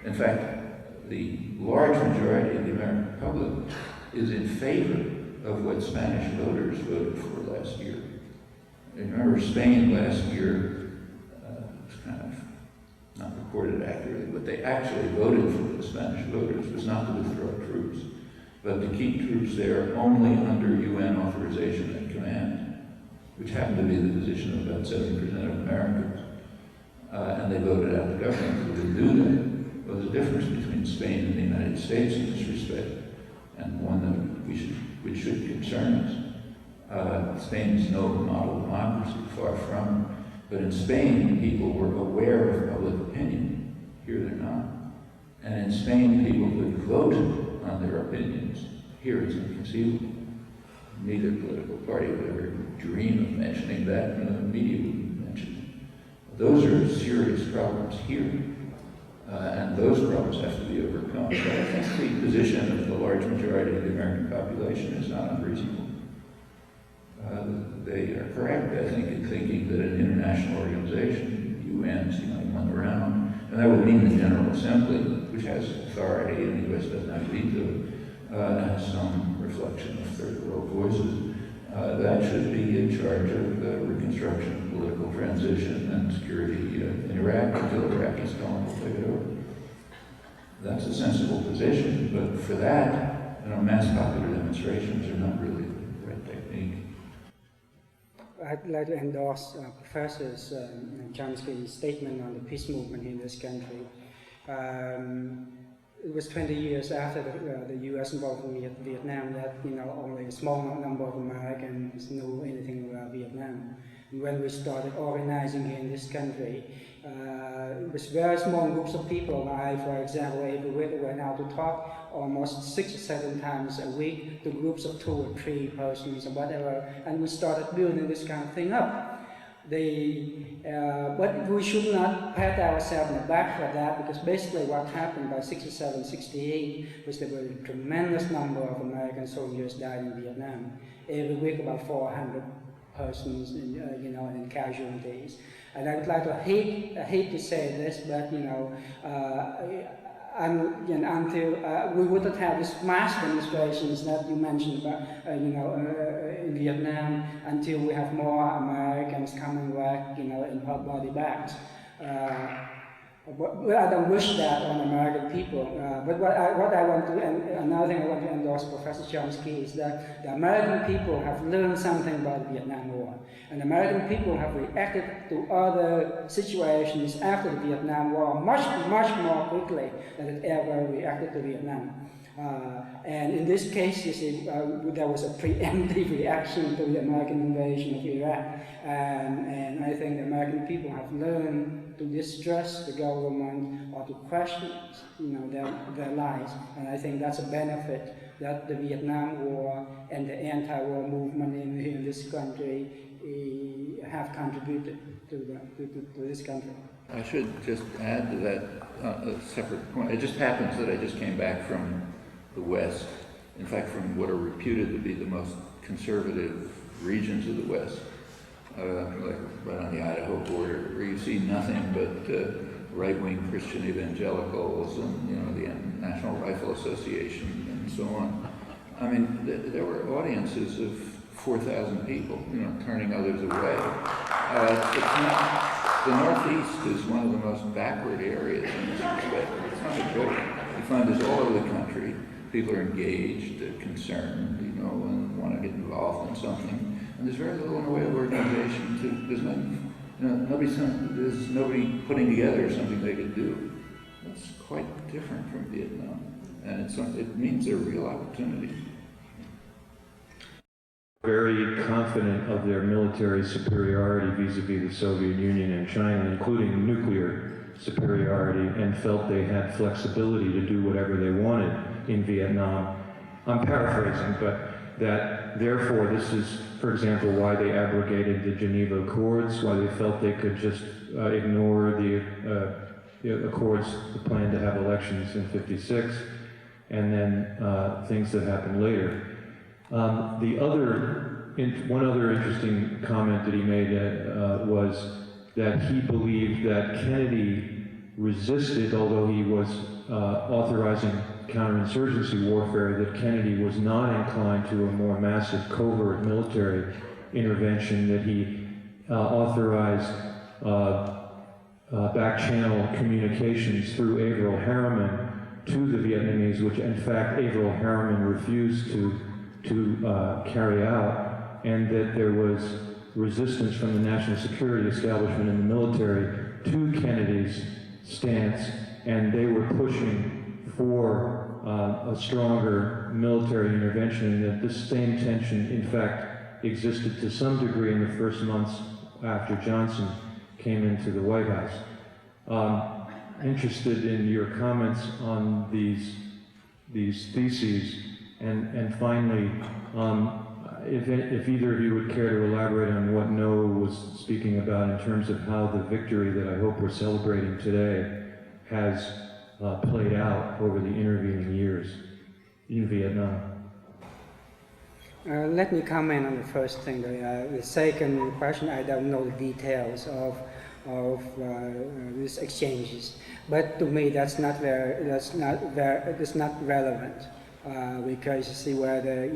In fact, the large majority of the American public is in favor of what Spanish voters voted for last year. And remember, Spain last year, it's kind of not reported accurately, but they actually voted for, the Spanish voters, was not to withdraw troops, but to keep troops there only under UN authorization and command, which happened to be the position of about 70% of Americans. And they voted out the government who would do that. Well, there's a difference between Spain and the United States in this respect, and one that which should concern us. Spain is no model democracy, far from, but in Spain, people were aware of public opinion. Here they're not. And in Spain, people could vote on their opinions. Here it's inconceivable. Neither political party would ever dream of mentioning that, and the media wouldn't mention it. Those are serious problems here. And those problems have to be overcome. But I think the position of the large majority of the American population is not unreasonable. They are correct, I think, in thinking that an international organization, UN's, one around, and that would mean the General Assembly, which has authority and the U.S. doesn't have veto, has some reflection of third world voices. That should be in charge of the reconstruction, political transition, and security in Iraq until Iraqis don't take it over. That's a sensible position, but for that, mass popular demonstrations are not really the right technique. I'd like to endorse Professor Chomsky's statement on the peace movement in this country. It was 20 years after the U.S. involvement in Vietnam that only a small number of Americans knew anything about Vietnam. And when we started organizing in this country, it was very small groups of people. I, for example, every week went out to talk almost 6 or 7 times a week to groups of 2 or 3 persons or whatever, and we started building this kind of thing up. But we should not pat ourselves on the back for that, because basically what happened by 67, 68 was there were a tremendous number of American soldiers died in Vietnam. Every week about 400 persons in casualties. And I would like to hate to say this, but until we wouldn't have these mass demonstrations that you mentioned about, in Vietnam, until we have more Americans coming back, in body bags. But I don't wish that on American people. But what I want to, and another thing I want to endorse Professor Chomsky, is that the American people have learned something about the Vietnam War. And the American people have reacted to other situations after the Vietnam War much more quickly than it ever reacted to Vietnam. And in this case, you see, there was a preemptive reaction to the American invasion of Iraq. And I think the American people have learned to distrust the government or to question, their lies. And I think that's a benefit that the Vietnam War and the anti-war movement in this country have contributed to this country. I should just add to that a separate point. It just happens that I just came back from the West, in fact, from what are reputed to be the most conservative regions of the West, like right on the Idaho border, where you see nothing but right-wing Christian evangelicals and the National Rifle Association and so on. I mean, there were audiences of 4,000 people, turning others away. The Northeast is one of the most backward areas in this respect. It's not a joke. You find this all over the country. People are engaged, they're concerned, and want to get involved in something. And there's very little in the way of organization. There's nobody putting together something they could do. That's quite different from Vietnam, and it means a real opportunity. Very confident of their military superiority vis-a-vis the Soviet Union and China, including nuclear superiority, and felt they had flexibility to do whatever they wanted in Vietnam. I'm paraphrasing, but that therefore this is, for example, why they abrogated the Geneva Accords, why they felt they could just ignore the Accords, the plan to have elections in '56, and then things that happened later. One other interesting comment that he made was that he believed that Kennedy resisted, although he was authorizing counterinsurgency warfare, that Kennedy was not inclined to a more massive covert military intervention, that he authorized back-channel communications through Averell Harriman to the Vietnamese, which in fact Averell Harriman refused to carry out, and that there was resistance from the national security establishment and the military to Kennedy's stance, and they were pushing for a stronger military intervention, and that this same tension in fact existed to some degree in the first months after Johnson came into the White House. Interested in your comments on these theses, and finally, if either of you would care to elaborate on what Noah was speaking about in terms of how the victory that I hope we're celebrating today has played out over the intervening years in Vietnam. Let me comment on the first thing. The second question, I don't know the details of these exchanges, but to me that's not relevant because you see whether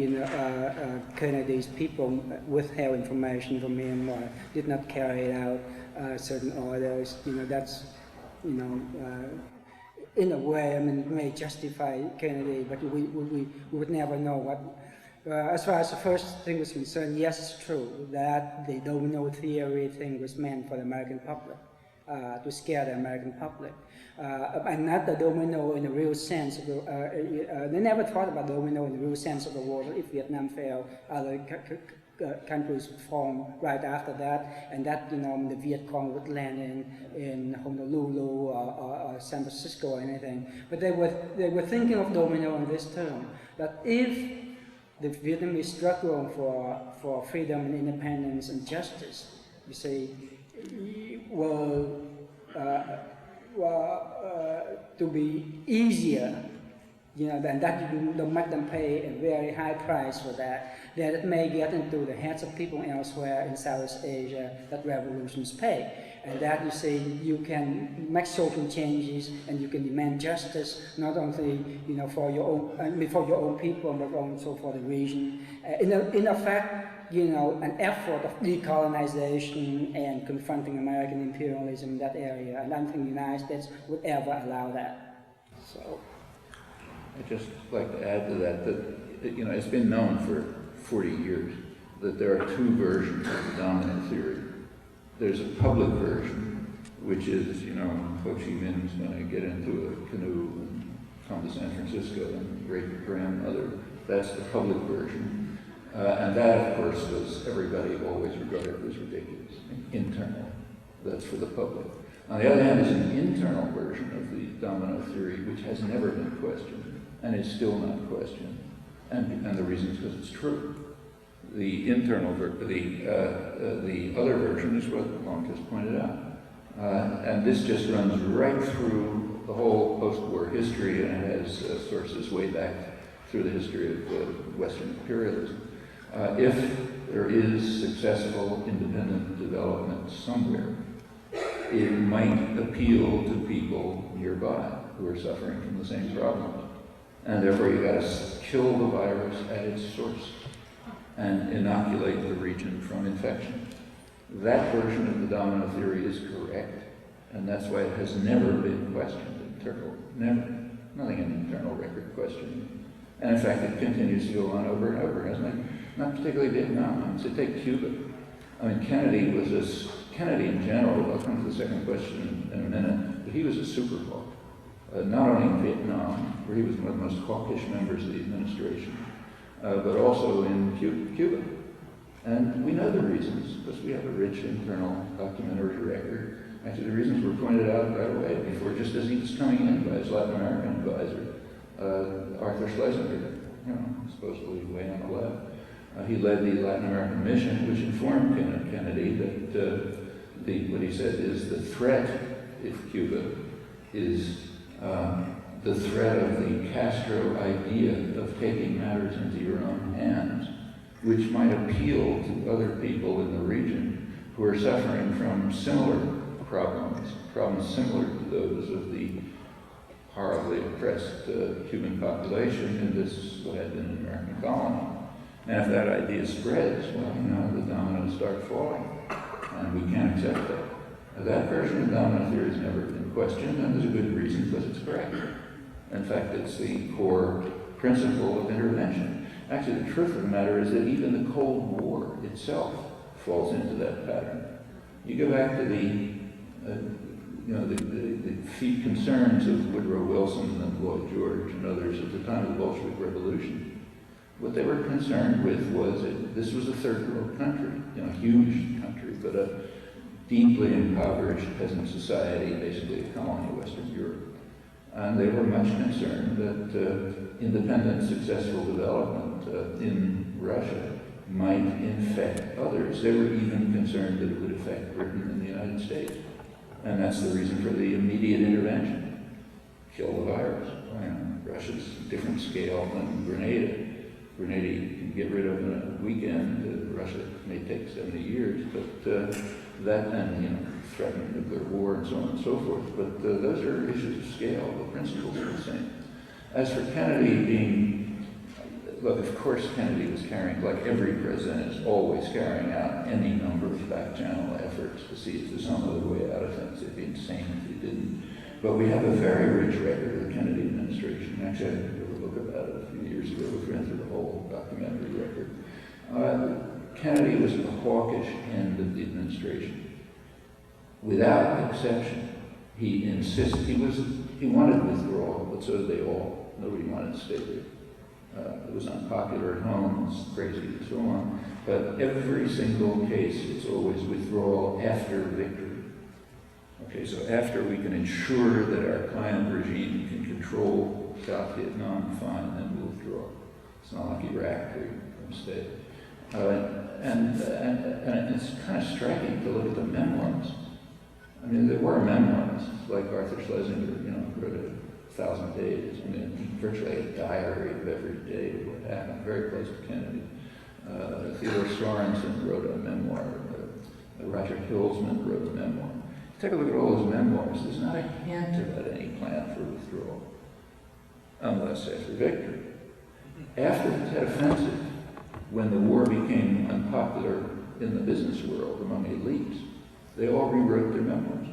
Kennedy's people withheld information from Myanmar, did not carry out certain orders. That's in a way, I mean, may justify Kennedy, but we would never know what. As far as the first thing was concerned, yes, it's true that the domino theory thing was meant for the American public, to scare the American public, and not the domino in the real sense. They never thought about domino in the real sense of the word. If Vietnam failed, other countries formed right after that, and that the Viet Cong would land in Honolulu or San Francisco or anything. But they were thinking of domino in this term, that if the Vietnamese struggle for freedom and independence and justice, you see, to be easier, then that you don't make them pay a very high price for that. Then it may get into the heads of people elsewhere in Southeast Asia that revolutions pay. And that, you see, you can make social changes and you can demand justice, not only for your own people, but also for the region. In effect, an effort of decolonization and confronting American imperialism in that area. And I don't think the United States would ever allow that. So, I'd just like to add to that it's been known for 40 years that there are two versions of the domino theory. There's a public version, which is, Ho Chi Minh's going to get into a canoe and come to San Francisco and rape your grandmother. That's the public version. And that, of course, was everybody always regarded as ridiculous, internal. That's for the public. On the other hand, there's an internal version of the domino theory, which has never been questioned, and is still not questioned. And the reason is because it's true. The internal, the other version is what Long just pointed out. And this just runs right through the whole post-war history, and it has sources way back through the history of Western imperialism. If there is successful independent development somewhere, it might appeal to people nearby who are suffering from the same problems. And therefore you got to kill the virus at its source and inoculate the region from infection. That version of the domino theory is correct, and that's why it has never been questioned never. Nothing in the internal record questioned. And in fact, it continues to go on over and over, hasn't it? Not particularly Vietnam. So take Cuba. I mean, Kennedy in general, I'll come to the second question in a minute, but he was a super hawk. Not only in Vietnam, where he was one of the most hawkish members of the administration, but also in Cuba. And we know the reasons, because we have a rich internal documentary record. Actually, the reasons were pointed out right away before, just as he was coming in by his Latin American advisor, Arthur Schlesinger, supposedly way on the left. He led the Latin American mission, which informed Kennedy that what he said is the threat, if Cuba is the threat of the Castro idea of taking matters into your own hands, which might appeal to other people in the region who are suffering from similar problems similar to those of the horribly oppressed Cuban population in this, what had been an American colony. And if that idea spreads, well, the dominoes start falling, and we can't accept that. Now, that version of domino theory has never been questioned, and there's a good reason, because it's correct. In fact, it's the core principle of intervention. Actually, the truth of the matter is that even the Cold War itself falls into that pattern. You go back to the concerns of Woodrow Wilson and Lloyd George and others at the time of the Bolshevik Revolution. What they were concerned with was that this was a third world country, huge country, but a deeply impoverished peasant society, basically a colony of Western Europe. And they were much concerned that independent, successful development in Russia might infect others. They were even concerned that it would affect Britain and the United States. And that's the reason for the immediate intervention. Kill the virus. Russia's a different scale than Grenada. Grenada you can get rid of in a weekend. Russia may take 70 years, but that and threatening nuclear war and so on and so forth. But those are issues of scale. The principles are the same. As for Kennedy being, look, of course Kennedy was carrying, like every president is always carrying out any number of back-channel efforts to see if there's some other way out of things. It'd be insane if he didn't. But we have a very rich record of the Kennedy administration. Actually, I wrote a book about it a few years ago. We ran through the whole documentary record. Kennedy was at the hawkish end of the administration. Without exception, he insisted, he wanted withdrawal, but so did they all. Nobody wanted to stay there. It was unpopular at home, it's crazy and so on. But every single case, it's always withdrawal after victory. Okay, so after we can ensure that our client regime can control South Vietnam, fine, then we'll withdraw. It's not like Iraq where you can stay. And it's kind of striking to look at the memoirs. I mean, there were memoirs, like Arthur Schlesinger, wrote 1,000 days. I mean, virtually a diary of every day of what happened, very close to Kennedy. Theodore Sorensen wrote a memoir. Roger Hilsman wrote a memoir. Take a look at all those memoirs. There's not a hint about any plan for withdrawal, unless after victory. After the Tet Offensive, when the war became unpopular in the business world among elites, they all rewrote their memoirs.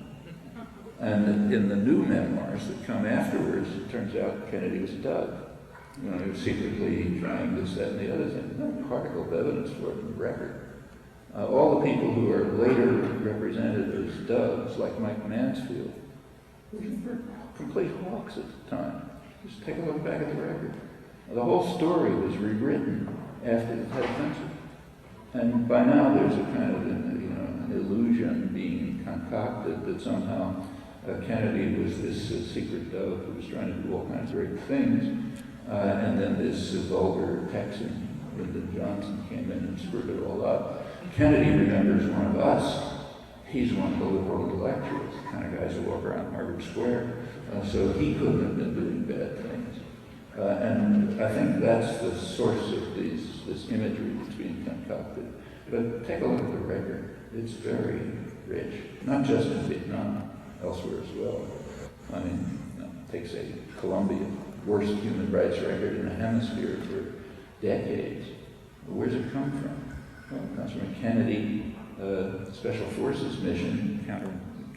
And in the new memoirs that come afterwards, it turns out Kennedy was a dud. He was secretly trying this, that, and the other thing. There's no particle of evidence for it in the record. All the people who are later represented as duds, like Mike Mansfield, were complete hawks at the time. Just take a look back at the record. The whole story was rewritten after the Tet Offensive. And by now there's a kind of an illusion being concocted that somehow Kennedy was this secret dove who was trying to do all kinds of great things. And then this vulgar Texan, Lyndon Johnson, came in and screwed it all up. Kennedy remembers one of us. He's one of the liberal intellectuals, the kind of guys who walk around Harvard Square. So he couldn't have been doing bad things. And I think that's the source of this imagery that's being concocted. But take a look at the record. It's very rich, not just in Vietnam, elsewhere as well. I mean, take, say, Colombia, worst human rights record in the hemisphere for decades. Where's it come from? Well, it comes from a Kennedy Special Forces mission,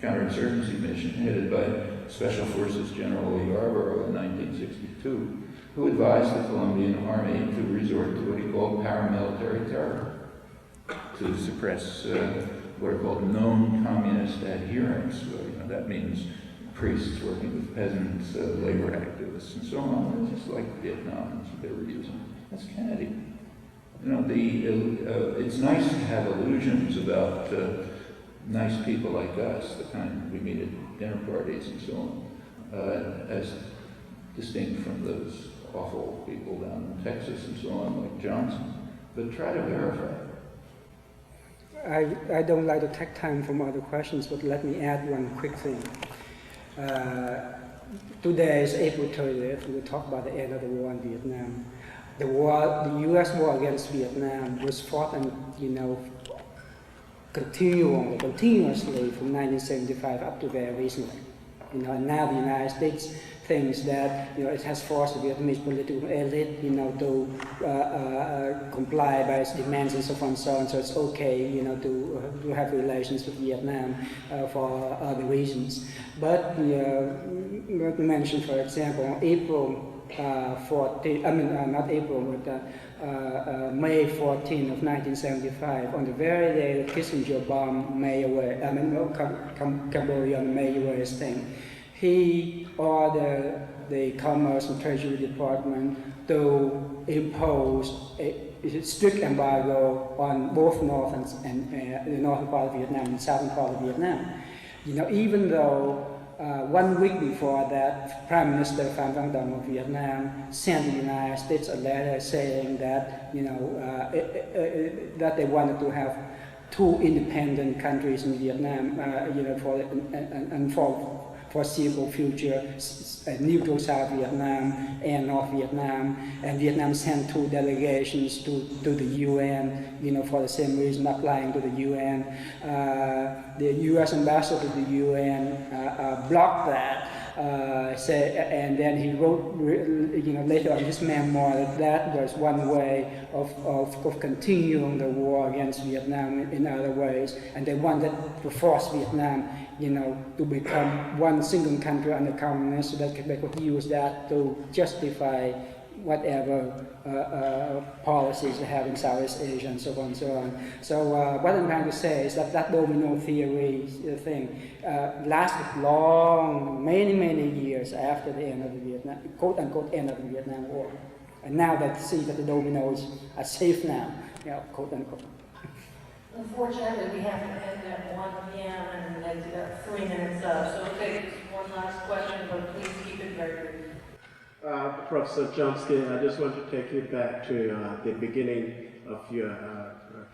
counterinsurgency mission, headed by Special Forces General Lee Yarborough in 1962, who advised the Colombian army to resort to what he called paramilitary terror, to suppress what are called known communist adherents. Well, that means priests working with peasants, labor activists, and so on. It's just like Vietnam, that's what they were using. That's Kennedy. It's nice to have illusions about nice people like us, the kind we meet at dinner parties and so on, as distinct from those awful people down in Texas and so on, like Johnson. But try to verify. I don't like to take time from other questions, but let me add one quick thing. Today is April 30th. We talk about the end of the war in Vietnam. The U.S. war against Vietnam was fought on, continuously from 1975 up to very recently. And now the United States thinks that it has forced the Vietnamese political elite to comply by its demands and so on and so on. So it's okay to have relations with Vietnam for other reasons. But let me mention, for example, April 14, not April, but May 14 of 1975, on the very day that Kissinger bombed Cambodia on May West thing, he ordered the Commerce and Treasury Department to impose a strict embargo on both north and the northern part of Vietnam and the southern part of Vietnam. Even though 1 week before that, Prime Minister Pham Van Dong of Vietnam sent the United States a letter saying that that they wanted to have 2 independent countries in Vietnam, for foreseeable future, neutral South Vietnam and North Vietnam, and Vietnam sent 2 delegations to the UN, for the same reason, applying to the UN. The U.S. ambassador to the UN blocked that, and then he wrote, later on his memoir that was one way of continuing the war against Vietnam in other ways, and they wanted to force Vietnam to become one single country under communists, so that they could use that to justify whatever policies they have in Southeast Asia and so on and so on. So what I'm trying to say is that domino theory thing lasted long, many years after the end of the Vietnam, quote-unquote, end of the Vietnam War. And now that see that the dominoes are safe now, quote-unquote. Unfortunately, we have to end at 1 p.m. and then we got 3 minutes up. So we'll take one last question, but please keep it very brief. Professor Chomsky, I just want to take you back to the beginning of your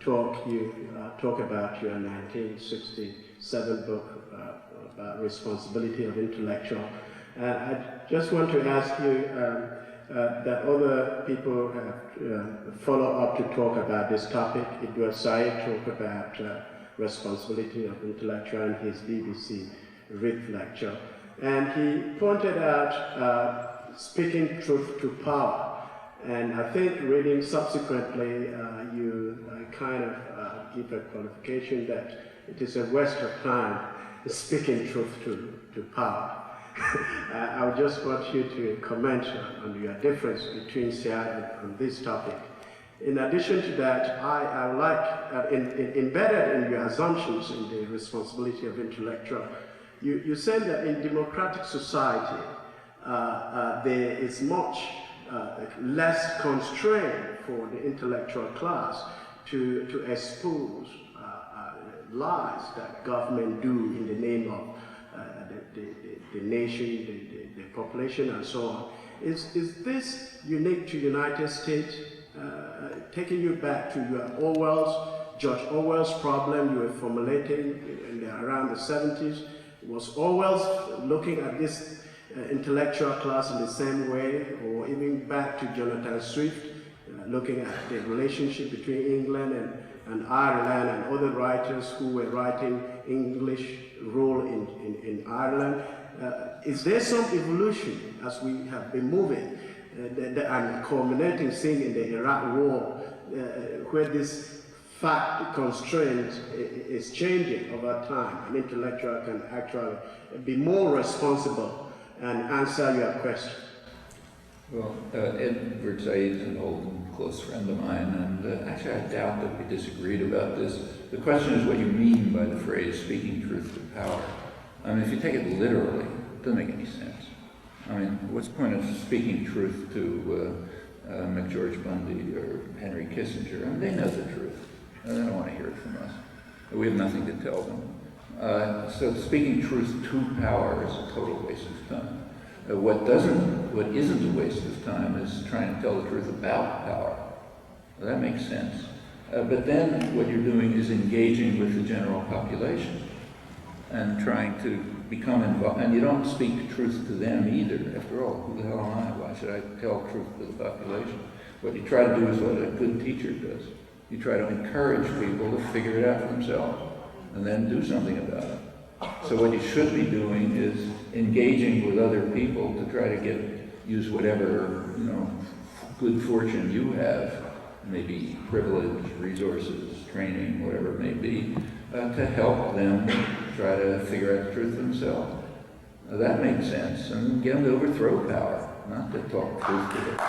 talk. You talk about your 1967 book about responsibility of intellectual. I just want to ask you that other people have followed up to talk about this topic. Edward Said talked about responsibility of intellectual in his BBC RIF lecture. And he pointed out speaking truth to power. And I think reading subsequently, you kind of give a qualification that it is a waste of time speaking truth to power. I would just want you to comment on your difference between Siad and this topic. In addition to that, I would like, embedded in your assumptions in the responsibility of intellectual, you said that in democratic society, there is much less constraint for the intellectual class to expose lies that government do in the name of the nation, the population, and so on. Is this unique to United States? Taking you back to your George Orwell's problem you were formulating around the 70s, was Orwell's looking at this intellectual class in the same way, or even back to Jonathan Swift, looking at the relationship between England and Ireland and other writers who were writing English role in Ireland. Is there some evolution as we have been moving and culminating seeing in the Iraq war, where this fact constraint is changing over time, and intellectual can actually be more responsible and answer your question? Well, Edward Said is an old and close friend of mine, and actually I doubt that we disagreed about this. The question is what you mean by the phrase speaking truth to power. I mean, if you take it literally, it doesn't make any sense. I mean, what's the point of speaking truth to McGeorge Bundy or Henry Kissinger? I mean, they know the truth. They don't want to hear it from us. We have nothing to tell them. So speaking truth to power is a total waste of time. What isn't a waste of time is trying to tell the truth about power. Well, that makes sense. But then what you're doing is engaging with the general population and trying to become involved. And you don't speak truth to them either. After all, who the hell am I? Why should I tell truth to the population? What you try to do is what a good teacher does. You try to encourage people to figure it out for themselves. and then do something about it. So what you should be doing is engaging with other people to try to use whatever, good fortune you have, maybe privilege, resources, training, whatever it may be, to help them try to figure out the truth themselves. That makes sense, and get them to overthrow power, not to talk truth to it.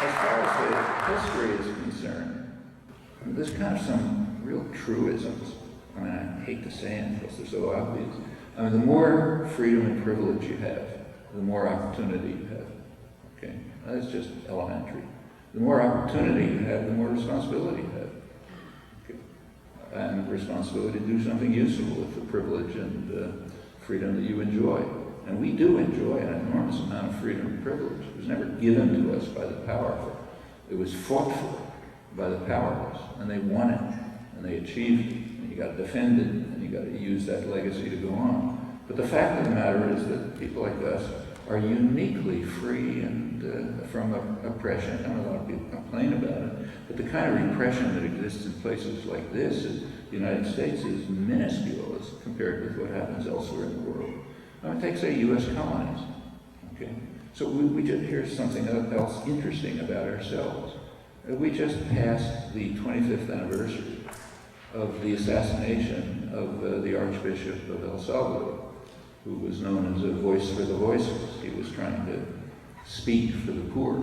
As far as the history is concerned, there's kind of some real truisms. I mean, I hate to say it because they're so obvious. I mean, the more freedom and privilege you have, the more opportunity you have. Okay, that's just elementary. The more opportunity you have, the more responsibility you have. Okay. And responsibility to do something useful with the privilege and freedom that you enjoy. And we do enjoy an enormous amount of freedom and privilege. It was never given to us by the powerful. It was fought for by the powerless, and they won it, and they achieved it, and you got to defend it, and you got to use that legacy to go on. But the fact of the matter is that people like us are uniquely free and from oppression. I know a lot of people complain about it, but the kind of repression that exists in places like this, in the United States, is minuscule as compared with what happens elsewhere in the world. I mean, take, say, U.S. colonies. Okay, so we just hear something else interesting about ourselves. We just passed the 25th anniversary of the assassination of the Archbishop of El Salvador, who was known as a voice for the voiceless. He was trying to speak for the poor.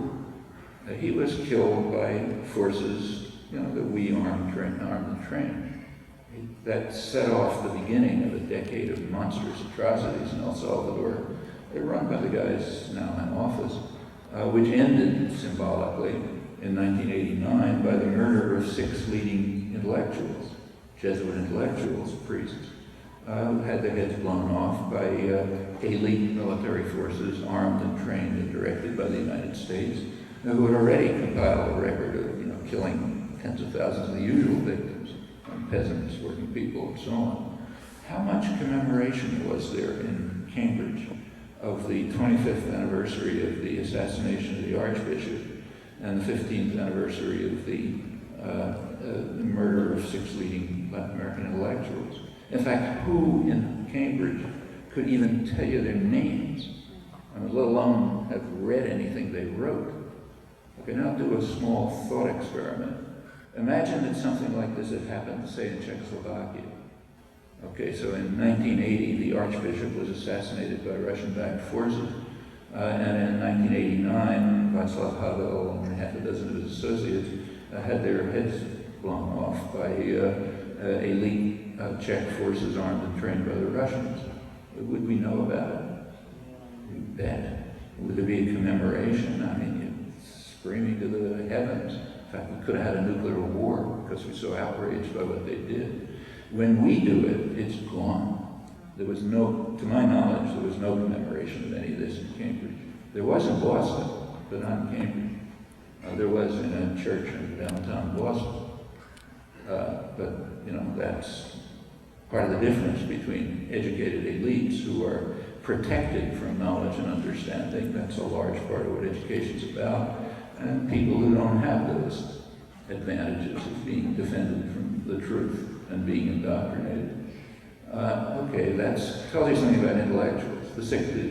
He was killed by forces, that we armed and trained. That set off the beginning of a decade of monstrous atrocities in El Salvador. They're run by the guys now in office, which ended symbolically in 1989 by the murder of 6 leading intellectuals, Jesuit intellectuals, priests, who had their heads blown off by elite military forces armed and trained and directed by the United States, who had already compiled a record of killing tens of thousands of the usual victims, peasants, working people, and so on. How much commemoration was there in Cambridge of the 25th anniversary of the assassination of the Archbishop and the 15th anniversary of the murder of 6 leading Latin American intellectuals? In fact, who in Cambridge could even tell you their names, let alone have read anything they wrote? Okay, now do a small thought experiment. Imagine that something like this had happened, say, in Czechoslovakia. Okay, so in 1980, the Archbishop was assassinated by Russian-backed forces. And in 1989, Václav Havel and half a dozen of his associates had their heads blown off by elite Czech forces armed and trained by the Russians. Would we know about it? You bet. Would there be a commemoration? I mean, screaming to the heavens. In fact, we could have had a nuclear war because we're so outraged by what they did. When we do it, it's gone. There was no, to my knowledge, there was no commemoration of any of this in Cambridge. There was in Boston, but not in Cambridge. There was in a church in downtown Boston. But, that's part of the difference between educated elites who are protected from knowledge and understanding. That's a large part of what education's about. And people who don't have those advantages of being defended from the truth and being indoctrinated. Okay, that tells you something about intellectuals. The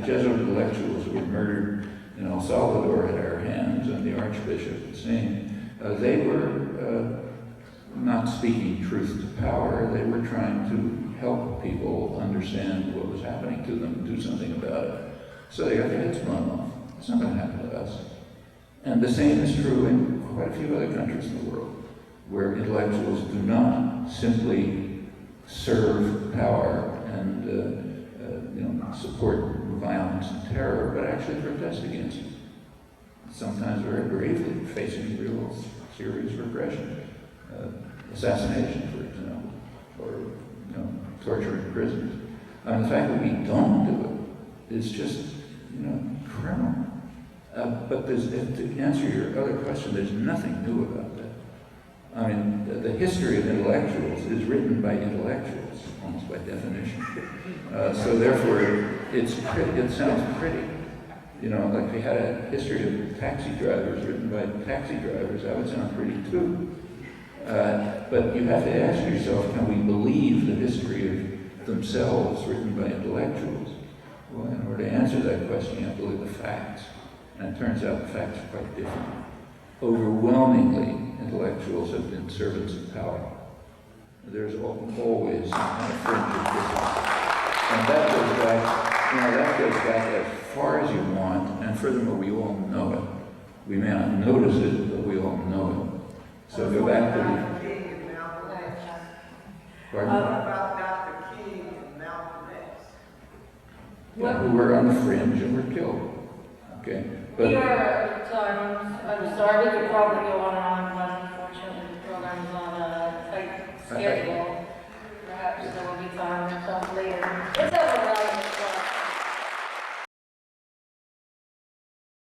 Jesuit intellectuals who were murdered in El Salvador at our hands, and the Archbishop the same, they were not speaking truth to power. They were trying to help people understand what was happening to them and do something about it. So they got their heads blown off. It's not going to happen to us. And the same is true in quite a few other countries in the world, where intellectuals do not simply serve power and support violence and terror, but actually protest against it. Sometimes very gravely, facing real serious repression, assassination, for example, or torture in prisons. The fact that we don't do it is just criminal. But to answer your other question, there's nothing new about that. I mean, the history of intellectuals is written by intellectuals, almost by definition. So therefore, it sounds pretty. Like if we had a history of taxi drivers written by taxi drivers, that would sound pretty too. But you have to ask yourself, can we believe the history of themselves written by intellectuals? Well, in order to answer that question, you have to look at the facts. And it turns out the facts are quite different. Overwhelmingly, intellectuals have been servants of power. There's always some kind of fringe of difference. And that goes back as far as you want, and furthermore, we all know it. We may not notice it, but we all know it. So go back to the... Pardon? What about Dr. King and Malcolm X? Yeah, who were on the fringe and were killed. Okay? But I'm sorry, we could probably go on and on, but unfortunately the program is on a tight schedule. Perhaps there will be time to talk later. Let's have a